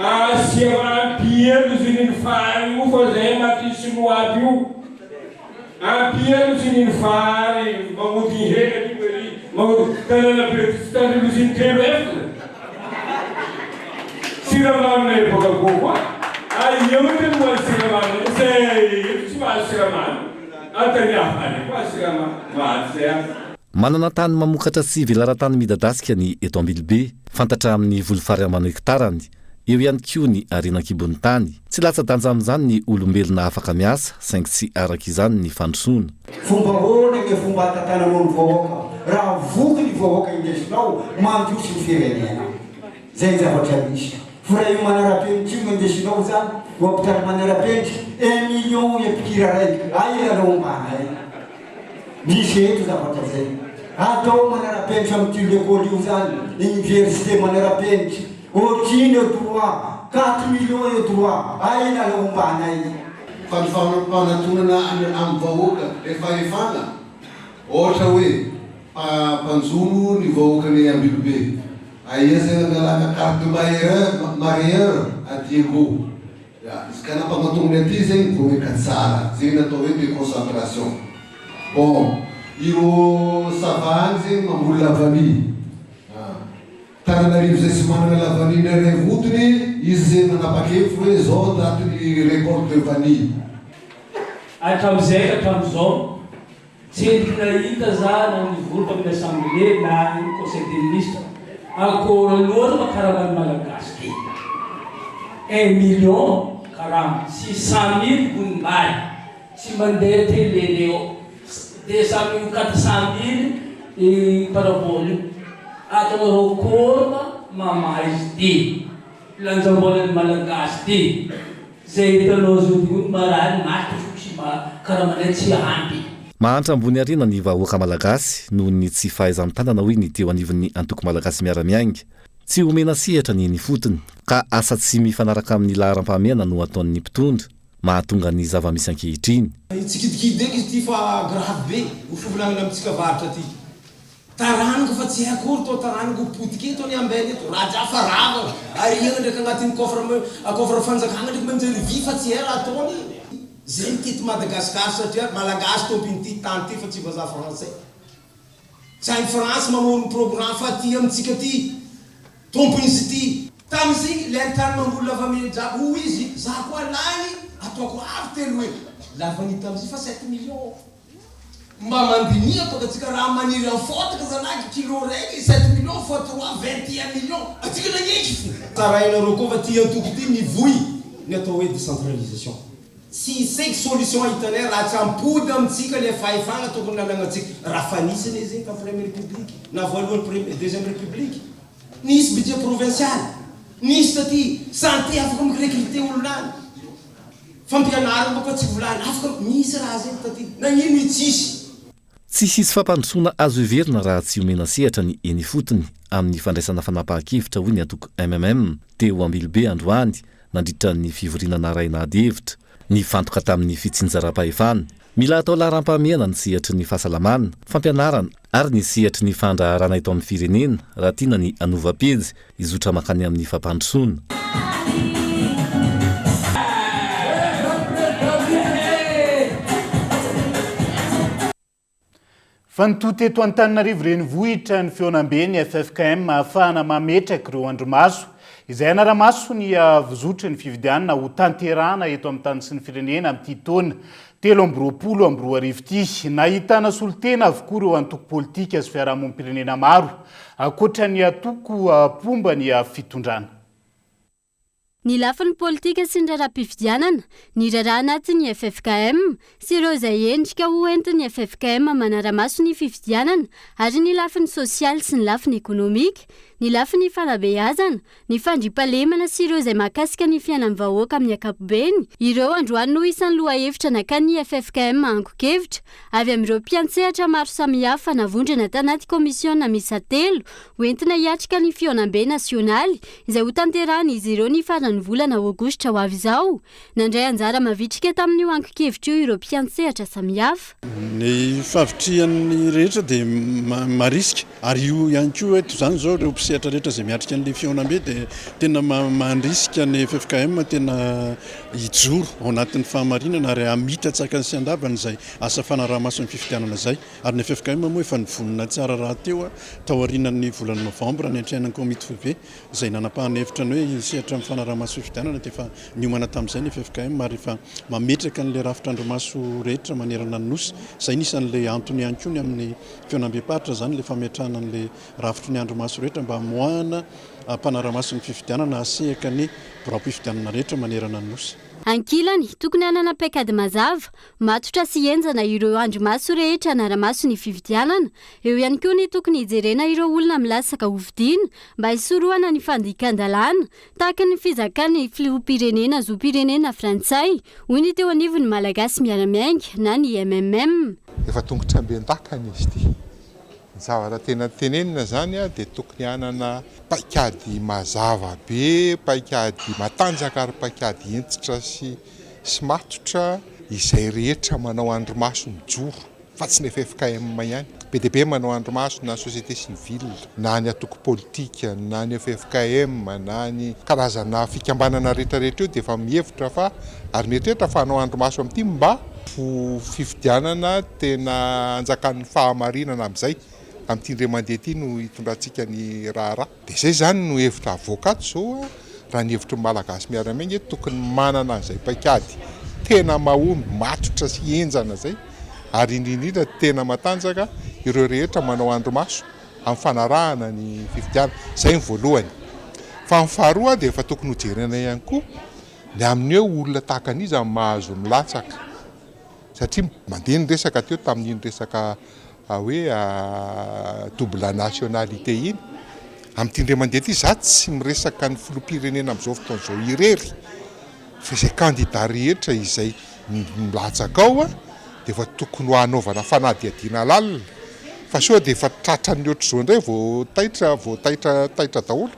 asevano pieno ziny fary io fa zay maty sinoa io. Pieno ziny fary magnody hena magnody tanana tanana ziny telo efatra. Siramamy boka kokoa. Io no mo siramamy, zay tsy mahazo siramamy. Manana tany mamokatra sy velaran-tany midadasika ny eto Ambilobe, fantatra amin'ny volofary amano hektarany. Eo ihany koa ny arenan-kibon'ny tany. Tsy latsa-danja amin'izany ny olombelona afaka miasa, saingy tsy araka izany ny fandrosoana. Fomba hoana ny fomba tantananao ny vahoaka, raha voky ny vahoaka indesinao, mandroso ny firenena. Zay zavatra misy. Fora io manara-penitra io indesinao zany, hoapitary manara-penitra, 1 million epikira raiky, ahiranao ombanay. Misy eto zavatra zay. Atao manara-penitra amin'ity lekôly io zany, université manara-penitra. Otriny eo droit, 4 millions eo droit, ahiranao ombanay. Fananatonana amin'ny vahoaka efa efana. Ohatra hoe mpanjono ny vahoakany Ambilobe. Aí essa é a carta do Mariana a Diego. Isso que na pamatunha dizem como é cansada, zina toda de concentração. Bom, e o Savanze mamul lavani. Tá na riva essa semana na lavani na revutni, isso na paquete foi só dado de recorde de vani. atramizay ka atramizao tsy nahita za na nivory tamin'ny assemblée na ny conseil des ministres akory loatra makaramany malagasy ty 1 million karama 600 000 gonimbary tsy mandeha télé eo 200 000 400 000 parabole ataonareo korma mamaha izy ty lanjambolan'ny malagasy ty zay hitanao zody marary maty fotsy karamanay tsy ampy. Mahantra ambony arena ny vahoaka malagasy noho ny tsy fahaiza-mitantana hoe ny teo anivon'ny antoko malagasy miara-miainga. Tsy omena sehatra ny fotony ka asa tsy mifanaraka amin'ny laharam-pahamehana no ataon'ny mpitondra mahatonga ny zava-misy ankehitriny. Tsikidikidy eky izy ty fa grave be ho fivolagnana amitsika varitra ty. Taraniko fa tsy akory to taraniko potiky to ny ambely eto raha fa rava ary igny ndraiky agnatin'ny coffre fanjakana ndraiky manjary vy fa tsy era ataony. Zay mitety Madagasikara satria malagasy tompin'ity tany ty fa tsy vazaha français. Saingy France mamono programme fa ty amitsika ty tompon'izy ty. Tamizigny le tany mamboly lava-mely jiaby ho izy za koa lany ataoko avy telo e. Lava-ny tamizy fa 7 millions. Mba mandinia toka tsika raha maniry amin'ny fotaka zanaky kilo raiky 7 millions fois 3 21 millions. Atsika nagneky fo. Tsarainareo koa fa ty antoko ty nivoy ny atao hoe décentralisation. Si c'est solution hitanay raha tsy ampody amitsika le fahefana tokony lalagnatsika raha fanisany izy ka première république na voalohany deuxième république. Nisy budget provincial. Nisy taty santé afaka mirecruter olonany. Fampianarana koa tsy volany afaka misy raha zay taty. Nagnino itsisy. Tsy hisy fampandrosoana azo heverina raha tsy omena sehatra ny eny fotony amin'ny fandraisana fanapahan-kevitra hoy ny antoko MMM teo Ambilobe androany nandritra ny fivorinana rainady hevitra ny fantoka tamin'ny fitsinjaram-pahefana. Mila atao laharam-pahamehana ny sehatry ny fahasalamana, fampianarana ary ny sehatry ny fandraharana eto amin'ny firenena raha tiana ny anova-pejy izotra makany amin'ny fampandrosoana. Fantoto eto Antananarivo renivohitra ny feonambe ny FFKM ahafahana mametraka ireo andromaso izay anaramaso ny vozotra ny fividianana ho tanterana eto amin'ny tany sy ny firenena amin'ity taona 2024 ity. Nahitana solotena avokoa ireo antoko politika sy fiarahamonim-pirenena maro ankoatra ny atoko pomba ny fitondrana. Ny lafin'ny politika sy ny raharaham-pifidianana, ny raharaha anatin'ny FFKM sy ireo izay endrika ho entin'ny FFKM manaramaso ny fifidianana ary ny lafin'ny sosialy sy ny lafin'ny ekonomika, ny lafin'ny fanabeazana, ny fandriampahalemana sy ireo izay mahakasika ny fiainan'ny vahoaka amin'ny ankapobeny, ireo androany no isan'ny lohahevitra nakany FFKM anko-kevitra avy amin'ireo mpiantsehatra maro samihafa navondrana tanaty komisiona misa 3 hoentina hiatrika ny feonambe nasionaly izay ho tanterahana izy ireo ny farany volana aogositra ho avy izao. Nandray anjara mavitrika tamin'io anko-kevitra io ireo mpiantsehatra samihafa. Ny favitrian'ny rehetra dia marisika ary io ihany koa eto izany zao ireo mpisehatra rehetra izay miatrika an'ilay feonambe dia tena mandrisika ny FFKM tena hijoro ao anatin'ny fahamarinana ary amitra tsakany sy andavany izay asa fanaraha-maso ny fifidianana izay. Ary ny FFKM moa efa nivonina tsara raha teo tao aorianan'ny volana novambra ny antrehanan'ny komity FV izay nanapahana hevitra ny hoe hisehatra amin'ny fanaraha-maso fifidianana dia efa niomana tamin'izay ny FFKM ary efa mametraka an'ilay rafitra andromaso rehetra manerana ny nosy. Izay nisan'ilay antony ihany koa ny amin'ny feonambe-paritra zany ilay fametrahana an'ilay rafitry ny andromaso rehetra mba hamoahana mpanaraha-maso ny fifidianana asehaka ny boram-pifidianana rehetra manerana ny nosy. Ankilany, tokony hanana paikady mazava, matotra sy enjana ireo andromaso rehetra anaramaso ny fifidianana. Eo ihany koa ny tokony hijerena ireo olona milasaka hovidiana mba hisorohana ny fandikan-dalàna, tahaka ny fizakany filoham-pirenena zoam-pirenena frantsay, hoy ny teo anivon'ny malagasy miara-miainga na ny MMM. Efa tongotra amben-dakana izy ity. Ny zavatra tena tenenina zany dia tokony hanana paikady mazava be, paikady matanjaka ary paikady entitra sy matotra izay rehetra manao andromaso mijoro fa tsy ny FFKM ihany. Be dia be manao andromaso na société civile na ny atoko politika na ny FFKM na ny karazana fikambanana rehetrarehetra io dia efa mihevitra fa ary mieritreritra fa hanao andromaso amin'ity mba ho fifidianana tena anjakan'ny fahamarinana amin'izay. Amin'ity indray mandeha ity no hitondrantsika ny raharaha. Dia izay zany no hevitra avokato zao raha ny hevitry malagasy miara-miainga tokony manana izay paikady tena mahomby matotra sy enjana zay ary indrindra tena matanjaka ireo rehetra manao andromaso amin'ny fanarahana ny fifidiana zay ny voalohany. Fa ny faharoa dia efa tokony hojerena ihany koa ny amin'ny hoe olona tahaka an'izy amin'ny mahazo milatsaka satria mandeha ny resaka teo tamin'iny resaka hoe double nationalité iny amin'ity ndray mandeha ity za tsy miresaka ny filoham-pirenena amin'izao fotoana izao irery fa izay candidat rehetra izay milatsaka ao dia efa tokony ho anaovana fanadihadiana lalina fa sao dia efa tratran'ny ohatr'izao indray voataitra daholo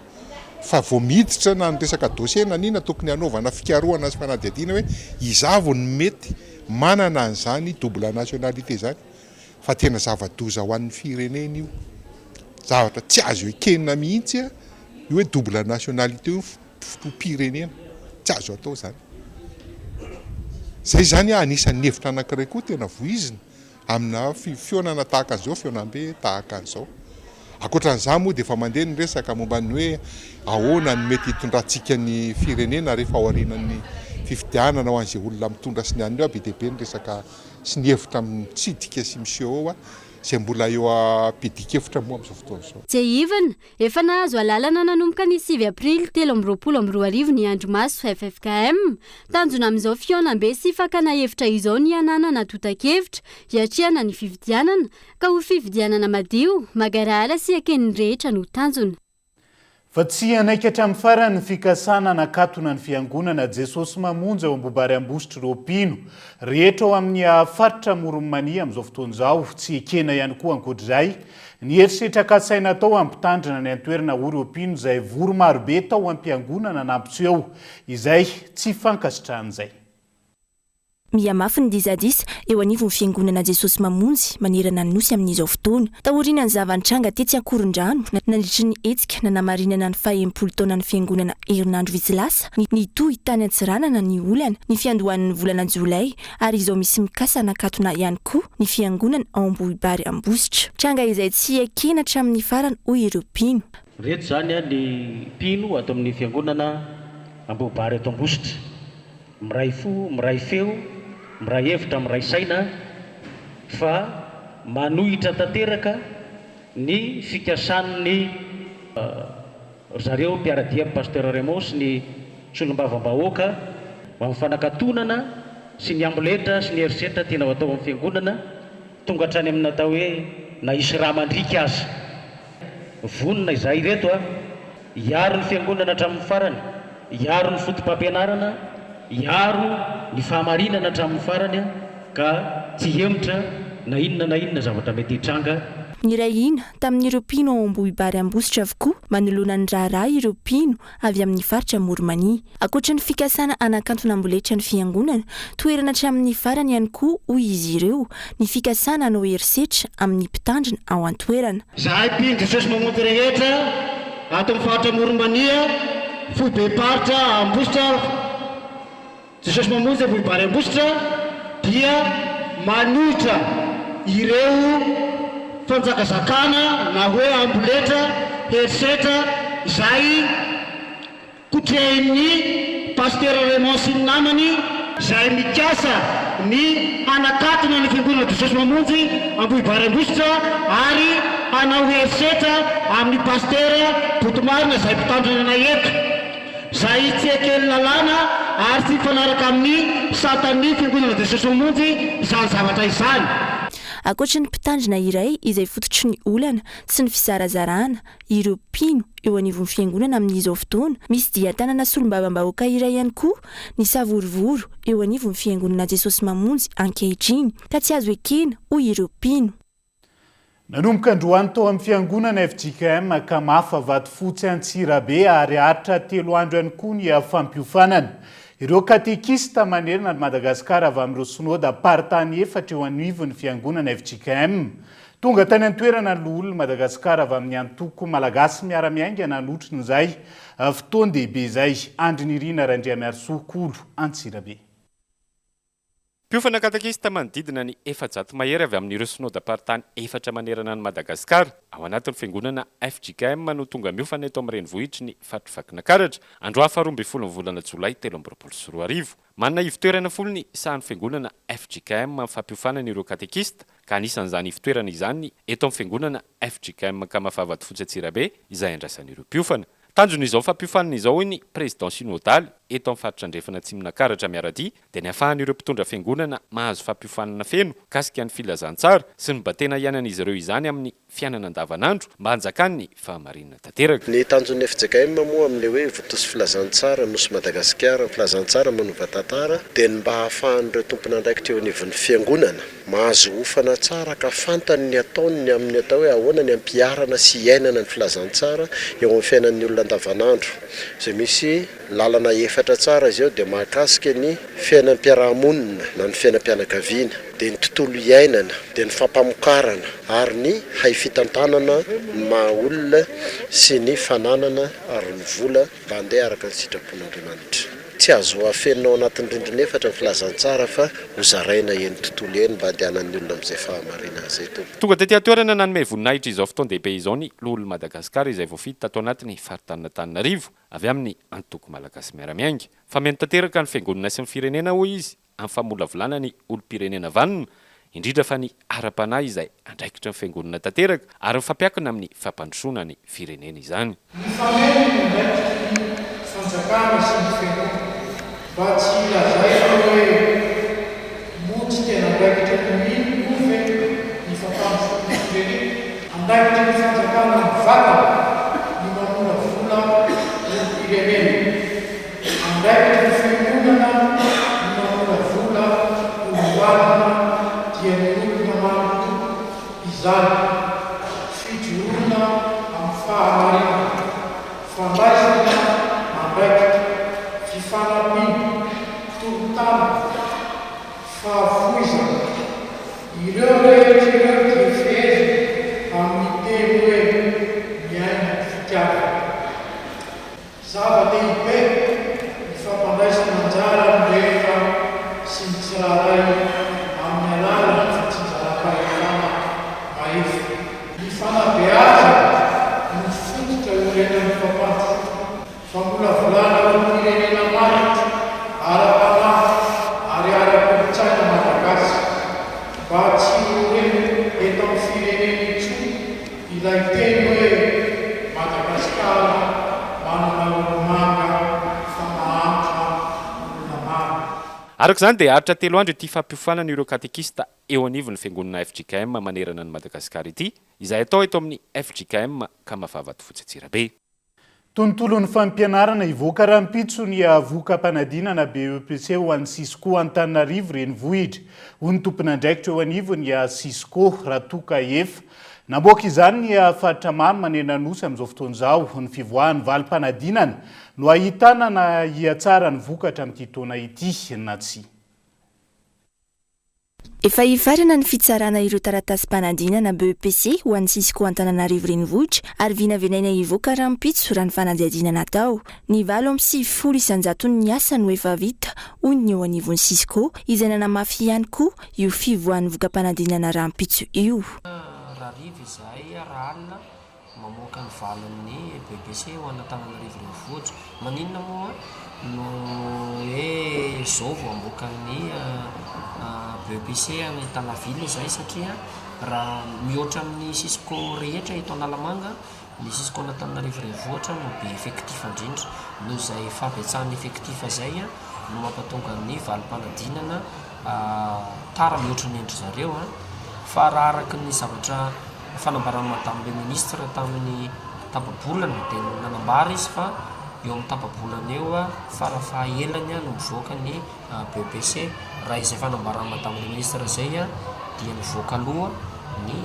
fa vao miditra na ny resaka dossier na nina tokony anaovana fikarohana sy fanadihadiana hoe izavo ny mety manana an'izany double nationalité zany fa tena zava-doza ho an'ny firenena io zavatra tsy azo ekenina mihitsy io hoe double nationalité io filoham-pirenena tsy azo atao zany. Zay zany anisan'ny hevitra anankiray koa tena voizina amina fionana tahaka an'izao fionam-be tahaka an'izao. Ankoatran'izany moa dia efa mandeha ny resaka momba ny hoe ahoana ny mety hitondrantsika ny firenena rehefa ao aorianan'ny fifidianana ho an'izay olona mitondra sy ny anio be dia be ny resaka sy ny hevitra mitsidika sy miseho ao izay mbola eo am-pidia-kevitra moa amin'izao fotoana izao. Jeivana efa nahazo alalana nanomboka ny 7 aprily 2022 ny andro maso FFKM tanjona amin'izao fionam-be sy fakana hevitra izao ny ananana tota-kevitra hiatrihana ny fifidianana ka ho fifidianana madio magarara sy eken'ny rehetra no tanjona. Fa tsy anaikatra amin'ny farany fikasana nakatona ny fiangonana Jesosy mamonjy ao Ambobary Ambositra Ropino rehetra ao amin'ny faritra Moronmania amin'izao fotoana izao tsy ekena ihany koa ankoatr'izay ny herisetra kasaina tao ampitandrina ny antoerana Ropino izay voro marobe tao am-piangonana nampitseo izay tsy fankasitran'izay. Miamafy ny dizadisa eo anivon'ny fiangonana Jesosy mamonjy manerana ny nosy amin'izao fotoana. Taoriana ny zava-nitranga tetsy Ankorondrano nandritry ny hetsika nanamarinana ny 40 taona ny fiangonana herinandro vitsy-lasa ny toy tany Antsiranana ny olana ny fiandohan'ny volana Jolay ary izao misy mikasa nakatona ihany koa ny fiangonana ao Ambobary Ambositra. Tranga izay tsy ekena hatramin'ny farany hoy ireo mpino. Reto zany ny mpino ato amin'ny fiangonana Ambobary ato Ambositra. Miray fo, miray feo, miray hevitra, miray saina fa manohitra tanteraka ny fikasan'ny zareo mpiaradia pasteur Remos ny solombavam-bahoaka amin'ny fanakatonana sy ny amboletra sy ny herisetra tena atao amin'ny fiangonana tonga hatrany amin'ny natao hoe na isy raha mandrika azy vonona izay reto hiaro ny fiangonana hatramin'ny farany, hiaro ny fotom-pampianarana, hiaro ny fahamarinana hatramin'ny farany ka tsy hemotra na inona zavatra mety hitranga. Niray ina tamin'ireo mpino ao Ambobary Ambositra avokoa manoloana ny raharaha ireo mpino avy amin'ny faritra Moronmania. Ankoatra ny fikasana anakantona amboletra ny fiangonana, toerana hatramin'ny farany ihany koa hoy izy ireo ny fikasana anao herisetra amin'ny mpitandrina ao an-toerana. Zahay mpino Jesosy mamonjy rehetra ato amin'ny faritra Moronmania foibe paritra Ambositra Jesosy mamonjy Ambobary Ambositra dia manohitra ireo fanjakazakana na hoe amboletra herisetra izay kotrehin'ny pasteur Raymond sy ny namany izay mikasa ny anakatona ny fiangonana Jesosy mamonjy Ambobary Ambositra ary hanao herisetra amin'ny pasteur Botomarina izay mpitandrina eto izay tsy ekeny lalàna ary tsy fanaraka amin'ny satan'ny fiangonana Jesosy mamonjy izany zavatra izany. Ankoatra ny mpitandrina iray izay fototry ny olana sy ny fizarazarana ireo mpino eo anivon'ny fiangonana amin'izao fotoana misy dia tanana solombavam-bahoaka iray ihany koa ny savorovoro eo anivon'ny fiangonana Jesosy mamonjy ankehitriny ka tsy azo ekena hoy ireo mpino. Nanomboka androany tao amin'ny fiangonana FJKM ka mafa vato fotsy Antsirabe ary aritra 3 andro ihany koa ny fampiofanana. Ireo katekista manerana Madagasikara avy amin'ireo synody paritany efatra eo anivon'ny fiangonana FJKM. Tonga tany an-toerana ny loholona Madagasikara avy amin'ny antoko malagasy miara-miaingana notronyizay fotoan-dehibe izay Andry Nirina Randriamiarsoa Kolo Antsirabe. Mpiofana katekista manodidina ny 700 mahery avy amin'ireo synodam-paritany 4 manerana ny Madagasikara ao anatin'ny fiangonana FJKM no tonga miofana eto amin'ny renivohitry ny Fatrovakinankaratra andro hafa 12 ny volana Jolay 2024. Manana ivitoerana folo ny sahan'ny fiangonana FJKM amin'ny fampiofanana ireo katekista ka anisan'izany ivitoerana izany eto amin'ny fiangonana FJKM Kamafavady Fotsatsirabe izay andrasan'ireo mpiofana. Tanjon'izao fampiofanana izao ny président synodaly eto amin'ny faritra andrefana Atsimonankaratra Miaradia dia ny ahafahan'ireo mpitondra fiangonana mahazo fampiofanana feno kasika ny filazantsara sy ny batena ianan'izy ireo izany amin'ny fiainana andavanandro mba hanjakany ny fahamarinana tanteraka. Ny tanjon'ny FJKM moa amin'ilay hoe votoso filazantsara nosy Madagasikara, filazantsara manova tantara dia ny mba hahafahan'ireo tompona andraikitra eo anivon'ny fiangonana mahazo ofana tsara ka fantany ny ataony amin'ny atao hoe ahoana ny ampiarana sy iainana ny filazantsara eo amin'ny fiainan'ny olona andavanandro. Izay misy lalana efatra tsara izy eo dia mahakasika ny fiainam-piarahamonina na ny fiainam-pianakaviana dia ny tontolo iainana dia ny fampamokarana ary ny hay fitantanana ny maha olona sy ny fananana ary ny vola mba handeha araka ny sitrapon'Andriamanitra. Tsy azo afenao anatin'ny rindrina efatra ny filazantsara fa hozaraina eny tontolo eny mba handehanan'ny olona amin'izay fahamarinana izay to. Tonga tetỳ toerana nanome voninahitra izao fotoan-dehibe izao ny lohan'ny Madagasikara izay voafidy tato anatin'ny faritany Antananarivo avy amin'ny antoko malagasy miaramiainga. Fa meno tanteraka ny fiangonana sy ny firenena hoy izy amin'ny famolavolana ny olom-pirenena vanona indrindra fa ny ara-panahy izay andraikitra ny fiangonana tanteraka ary mifampiankina amin'ny fampandrosoana ny firenena izany. Mba tsy ilazaina hoe motsy tena andraikitra ny move ny fampandrosoana ny firenena, andraikitra ny fanjakana ny vatana ny mamona vola ny firenena, andraikitra ny fiangonana ny mamona vola ny vatana dia ny olona manontolo izany fijoroana amin'ny fahamarinana, fandraisana andraikitra fifanampiana fahafoizana ireo rehetra ireo dia fezy amin'ny teny hoe miaina fitiavana. Zava-dehibe ny fampandraisana anjara rehefa sy ny tsiraray amin'ny alalana fitsinjaram-pahefana mahefa. Ny fanabeazana ny fototra orenan'ny fampandrosoana famolavolana eo firenena maritra ara-panahy ary ara-kolotsaina malagasy mba tsy hoe eto amin'ny firenena intsony ilay teny hoe Madagasikara manana olomanga fa mahantra olona maro. Arak'izany dia aritra 3 andro ity fampiofanana ireo katekista eo anivon'ny fiangonana FJKM manerana ny Madagasikara ity izay atao eto amin'ny FJKM Kamafavady Fotsatsirabe. Tontolon'ny fampianarana ivoaka rahampitso ny avoka-panadinana BEPC ho an'ny Cisco Antananarivo renivohitra. Hoy ny tompon'andraikitra eo anivony Cisco Ratoka Efa. Namoaka izany ny fahatramamy manena nosy amin'izao fotoan'izao ny fivoahan'ny valim-panadinana no ahitana na hiatsara ny vokatra amin'ity taona ity na tsy. Efa hifarana ny fitsarana ireo taratasy-panadinana BEPC ho an'ny Cisco Antananarivo renivohitra ary vinavinana ivoaka rahampitso raha ny fanadihadina natao. Ny 8.9 isanjato ny asa no efa vita hoy ny eo anivon'ny Cisco izay nanamafy ihany koa io fivoahan'ny voka-panadinana rahampitso io. Rarivo izay raha alina mamoaka ny valan'ny BEPC ho Antananarivo renivohitra. Maninona moa no hoe izao vao amboakan'ny BEPC any Talavila izay satria raha mihoatra amin'ny Cisco rehetra eto Analamanga ny Cisco Antananarivo renivohitra no be effectif indrindra noho izay fampiatsan'ny effectif izay no mampatonga ny valim-panadinana tara mihoatra ny endry zareo fa raha araka ny zavatra fanambarana tamin'ilay ministra tamin'ny tapabolana dia nanambara izy fa eo amin'ny tapabolana eo farafahaelany no mivoaka ny BEPC raha izay fanambarana tamin'ilay ministra izay dia mivoaka aloha ny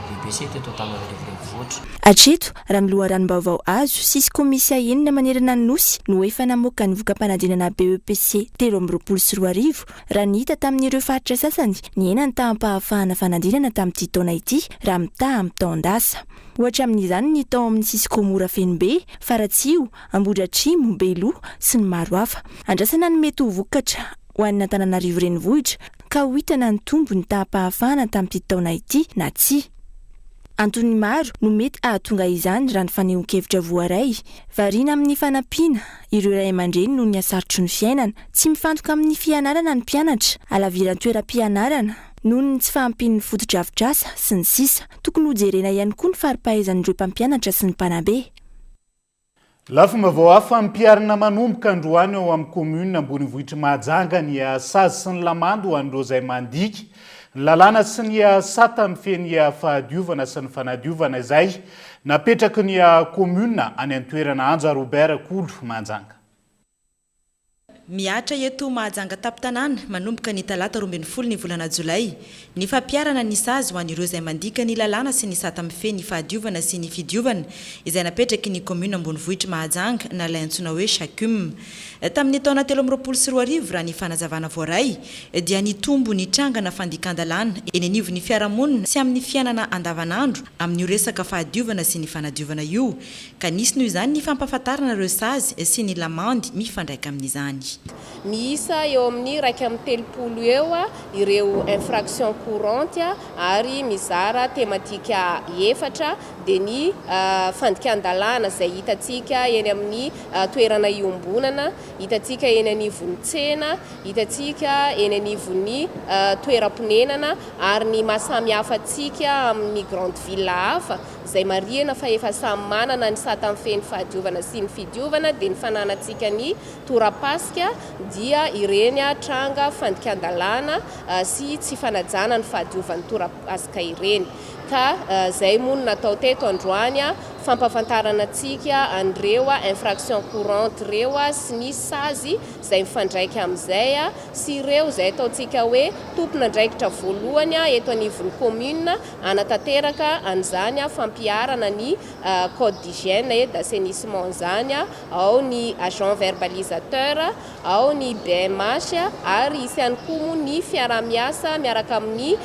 BEPC teto Antananarivo renivohitra. Hatreto raha ny loharanom-baovao azo Cisco misy enina manerana ny nosy no efa namoaka ny voka-panadinana BEPC 324 raha ny hita tamin'ireo faritra sasany ny enany taham-pahafahana fanadinana tamin'ity taona ity raha mitaha amin'ny taon-dasa. Ohatra amin'izany ny tao amin'ny Cisco Morafenibe, Faratsio, Ambohidratrimo, Beloa sy ny maro hafa. Andrasana ny mety ho vokatra ho an'ny Antananarivo renivohitra ka ho hitana ny tombony tahapahafahana tamin'ity taona ity na tsy. Antony maro no mety ahatonga izany raha ny fanehoan-kevitra voaray. Variana amin'ny fanampiana, ireo ray aman-dreny no ny asarotry ny fiainana, tsy mifantoka amin'ny fianarana ny mpianatra, alaviran'ny toeram-pianarana, noho ny tsy fahampian'ny foto-drafitrasa sy ny sisa. Tokony ho jerena ihany koa ny fari-pahaizan'ireo mpampianatra sy ny mpanabe. Lafomba vao hafa mpiarina manomboka androany ao amin'ny commune Ambonivohitra Mahajanga ny Sazy sy ny Lamando ho an'ireo izay mandika ny lalàna sy ny sata amin'ny feny fahadiovana sy ny fanadiovana izay napetraky ny commune any an-toerana Anja Robert Kolo Mahajanga. Miatra eto Mahajanga tapitanana manomboka ny talata 12 ny volana Jolay ny fampiarana ny Sazy ho an'ireo izay mandika ny lalàna sy ny sata amin'ny feny fahadiovana sy ny fidiovana izay napetraky ny commune Ambonivohitra Mahajanga na ilay antsoina hoe Chacum. Tamin'ny taona 2024 raha ny fanazavana voaray dia nitombo ny trangana fandikan-dalàna eny anivon'ny fiarahamonina sy amin'ny fiainana andavanandro amin'ny resaka fahadiovana sy ny fanadiovana io, ka nisy noho izany ny fampahafantarana ireo Sazy sy ny Lamandy mifandraika amin'izany. Miisa eo amin'ny 130 eo ireo infraction courante ary mizara tematika 4 dia ny fandikan-dalàna izay hitantsika eny amin'ny toerana iombonana, hitantsika eny anivon'ny tsena, hitantsika eny anivon'ny toeram-ponenana ary ny mahasamihafa antsika amin'ny grande ville hafa izay marihana fa efa samy manana ny sata amin'ny feny fahadiovana sy ny fidiovana dia ny fananantsika ny torapasika dia ireny tranga fandikan-dalàna sy tsy fanajana ny fahadiovan'ny torapasika ireny. Ka zay moa natao teto androany fampafantarana antsika an'ireo infraction courante reo sy ny Sazy izay mifandraika amin'izay sy ireo izay ataontsika hoe tompon'andraikitra voalohany eto anivon'ny commune anatanteraka an'izany fampiarana ny code d'hygiène et d'assainissement zany, ao ny agent verbalisateur, ao ny BMH ary isy ihany koa ny fiaramiasa miaraka amin'ny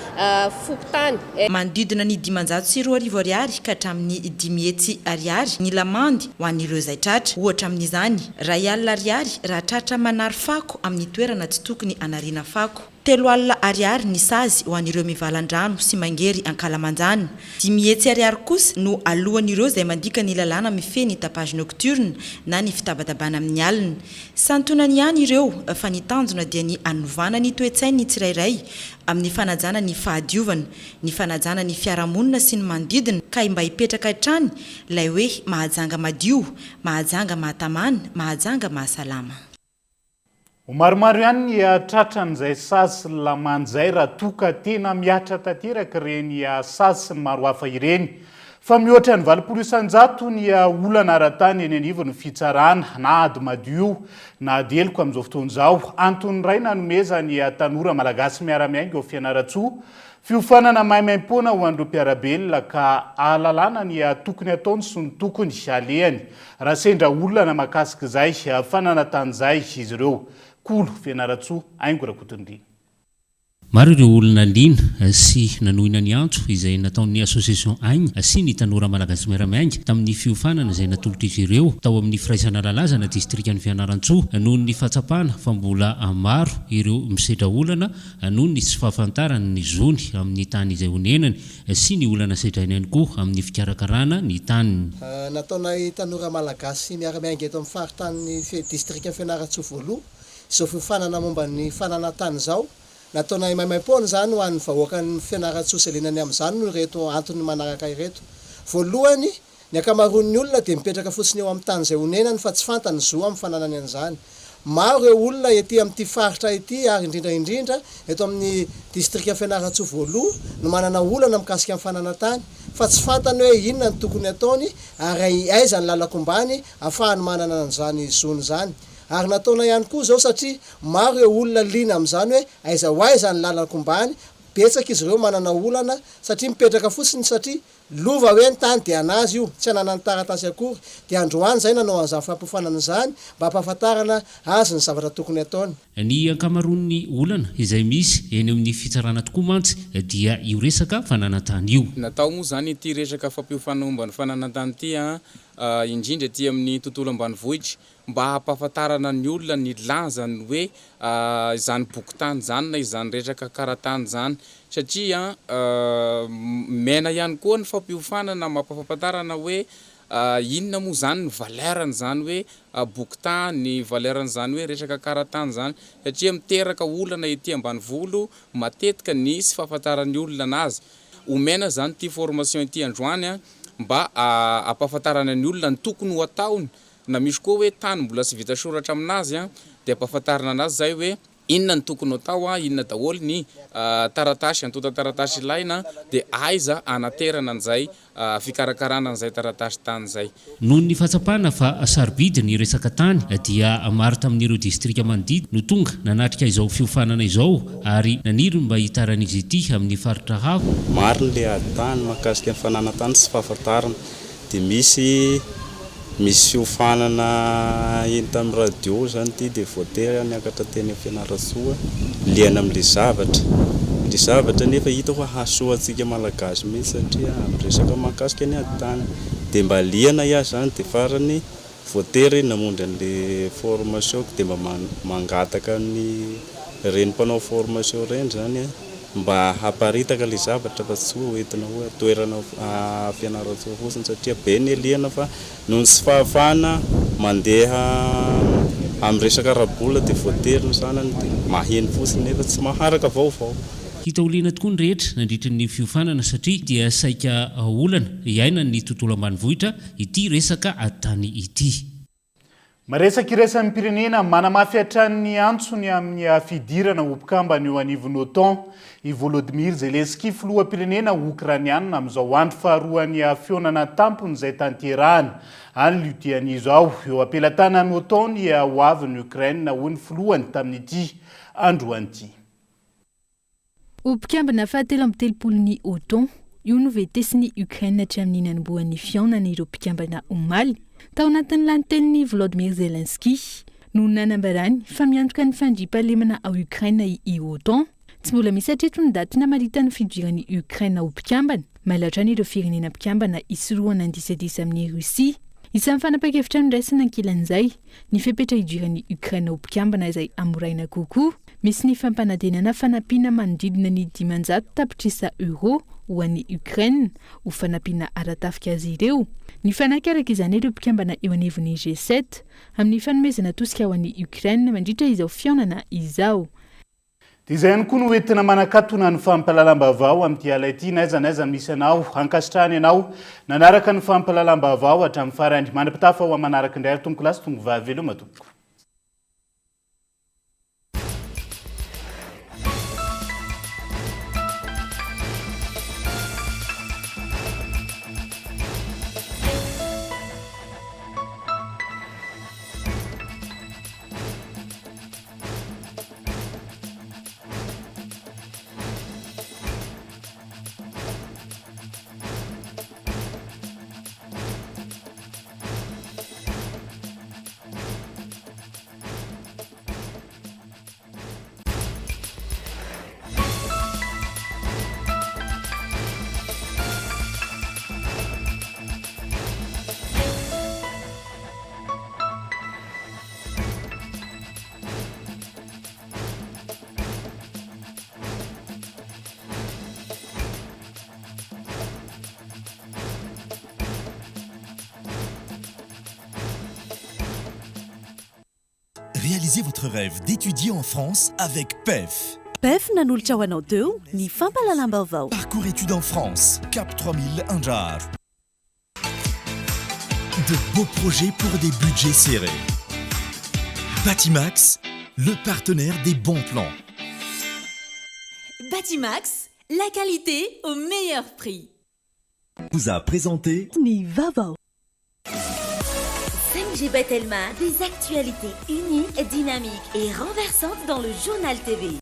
fokotany. Manodidina ny 520 ariary ka hatramin'ny 500 ariary ny Lamandy ho an'ireo izay tratra. Ohatra amin'izany, R1 ariary raha tratra manary fako amin'ny toerana tsy tokony anariana fako. 3 ariary ny Sazy ho an'ireo mivalan-drano sy mangery ankalamanjana. 500 ariary kosa no alohan'ireo izay mandika ny lalàna mifeny tapage nocturne na ny fitabatabana amin'ny alina. Santonany ihany ireo fa ny tanjona dia ny anovana ny toe-tsainy tsirairay amin'ny fanajana ny fahadiovana, ny fanajana ny fiarahamonina sy ny manodidina ka mba hipetraka hatrany ilay hoe Mahajanga madio, Mahajanga mahatamana, Mahajanga mahasalama. Ho maromaro ihany ny tratran'izay Sazy sy ny Lamandy izay raha toka tena miatra tanteraka ireny Sazy sy ny maro hafa ireny. Fa mihoatra ny 900 ny olana ara-tany eny anivon'ny fitsarana na ady madio na ady eloko amin'izao fotoana izao. Antony iray nanomeza ny tanora malagasy miara-miainga eo Fianaratsoa fiofanana maimaimpona ho an'ireo mpiarabelona ka ahalalana ny tokony ataony sy ny tokony alehany raha sendra olana mahakasika izay fananantan'izay izy ireo. Kolo Fianaratsoa aingo rakotondrina. Maro ireo olona liana sy nanohina ny antso izay nataon'ny association Aigny sy ny tanora malagasy miara-miainga tamin'ny fiofanana izay natolotra izy ireo tao amin'ny firaisana lalaza na distrikan'ny Fianarantsoa noho ny fahatsapana fa mbola maro ireo misedra olana noho ny tsy fahafantarana ny zony amin'ny tany izay honenany sy ny olana sedrainy ihany koa amin'ny fikarakarana ny taniny. Nataona tanora malagasy miara-miainga eto amin'ny faritany distrikan'ny Fianarantsoa voaloha izao fiofanana momba ny fananantany izao. Nataona maimaimpona zany ho an'ny vahoakan'ny Fianaratsoa sy lenany amin'izany no ireto antony manaraka ireto. Voalohany, ny akamaroan'ny olona dia mipetraka fotsiny eo amin'ny tany izay honenany fa tsy fantany zo amin'ny fananany an'izany. Maro ireo olona ety amin'ity faritra ety ary indrindra eto amin'ny distrika Fianaratsoa voaloha no manana olana mikasika amin'ny fananantany fa tsy fantany hoe inona ny tokony ataony ary aiza ny lalako ombany ahafahany manana an'izany zony zany. Ary nataona ihany koa zao satria maro ireo olona liana amin'izany hoe aiza ho aiza ny lalako ombany, betsaka izy ireo manana olana satria mipetraka fotsiny satria lova hoe ny tany de anazy io tsy anana ny taratasy akory de androany zay nanao an'izany fampofanana zany mba hampahafantarana azy ny zavatra tokony ataony. Ny ankamaroan'ny olana izay misy eny amin'ny fitsarana tokoa mantsy dia io resaka fananantany io. Natao moa zany ity resaka fampiofanana ny fananantany ity indrindra ety amin'ny tontolo ambanivohitra mba hampahafantarana ny olona ny lanjany hoe izany bokotany zany na izany resaka karatany zany satria mena ihany koa ny fampiofanana mampahafantarana hoe inona moa zany ny valerany zany hoe bokotany ny valerany zany hoe resaka karatany zany satria miteraka olana ety ambanivolo matetika nisy fahafantaran'ny olona anazy omena zany ty formation ety androany mba ampahafantarana ny olona ny tokony ho ataony na misy koa hoe tany mbola sy vita soratra aminazy de ampahafantarana anazy zay hoe inona ny tokony atao inona daholo ny taratasy antota taratasy ilaina de aiza anaterana an'izay fikarakarana an'izay taratasy tany zay. Noho ny fahatsapana fa sarobidy ny resaka tany dia maro tamin'ireo distrika manodidina no tonga nanatrika izao fiofanana izao ary naniry mba hitaran'izy ity amin'ny faritra hafa. Maro ny le tany mahakasika ny fananantany sy fahafantarana de misy fiofanana eny tamin'ny radio zany ity de voatery niakatra teny Fianarantsoa liana amin'le zavatra nefa hita hoe hasoantsika malagasy mihitsy satria resaka mahakasika ny tany de mba liana iah zany de farany voatery namondy an'le formation de mba mangataka ny renim-panao formation reny zany mba haparitaka le zavatra fa tsy hoentina hoe toerana Fianarantsoa fotsiny satria be ny liana fa noho tsy fahafahana mandeha amin'ny resaka rabola de voatery ny sanany de maheno fotsiny nefa tsy maharaka vaovao. Hita olena tokoa ny rehetra nandritra ny fiofanana satria dia saika olana iaina ny tontolo ambanivohitra ity resaka tany ity. Maresaka irasan'ny pirenena manamafy hatrany antsony amin'ny fidirana opikambany eo anivon'ny OTAN i Volodymyr Zelensky filoha pirenena ukrainiana amin'izao andro faharoany fionana tampony izay tanterahana any liotian'izao eo ampelantanan'ny OTAN ny hoavin'ny Ukraine ho ny filohany tamin'ity androany. Opikambana fahatelo amby telopolon'ny OTAN io no vetesin'ny Ukraine hatramin'ny nanomboan'ny fionana ireo mpikambana omaly tao anatin'ny laniteliny Volodymyr Zelensky no nanambarany fa miantoka ny fandriampahalemana ao Ukraine i OTAN tsy mbola misy hatreto ny daty namaritany fidiran'ny Ukraine ho mpikambana mailatra ireo firenena mpikambana isoroana andisadisa amin'ny Russia. Isan'ny fanapakevitra niraisana ankilan'izay ny fepetra hidiran'ny Ukraine ho mpikambana izay amoraina kokoa misy ny fampanantenana fanampiana manodidina ny 500 tapitrisa euro ho an'ny Ukraine ho fanampiana aratafika azy ireo. Ny fanakaraka izany ireo mpikambana eo anivon'ny G7 amin'ny fanomezana tosika ho an'ny Ukraine mandritra izao fionana izao. Izay ihany koa no entina manakatona ny fampahalalam-baovao amin'ity ala ity n'aiza misy anao ankasitrahany ianao nanaraka ny fampahalalam-baovao hatramin'ny farany manam-pitafa ho manaraka indray tomoko lasy tongo vavelo matompoko. Réalisez votre rêve d'étudier en France avec PEF. PEF nanolotra ho anao teo ny fampahalalam-baovao. Parcours études en France, Cap 3000 Anjar. De beaux projets pour des budgets serrés. Batimax, le partenaire des bons plans. Batimax, la qualité au meilleur prix. Vous a présenté Ni Vavo. 5G Batelma, des actualités uniques, dynamiques et renversantes dans le journal TV.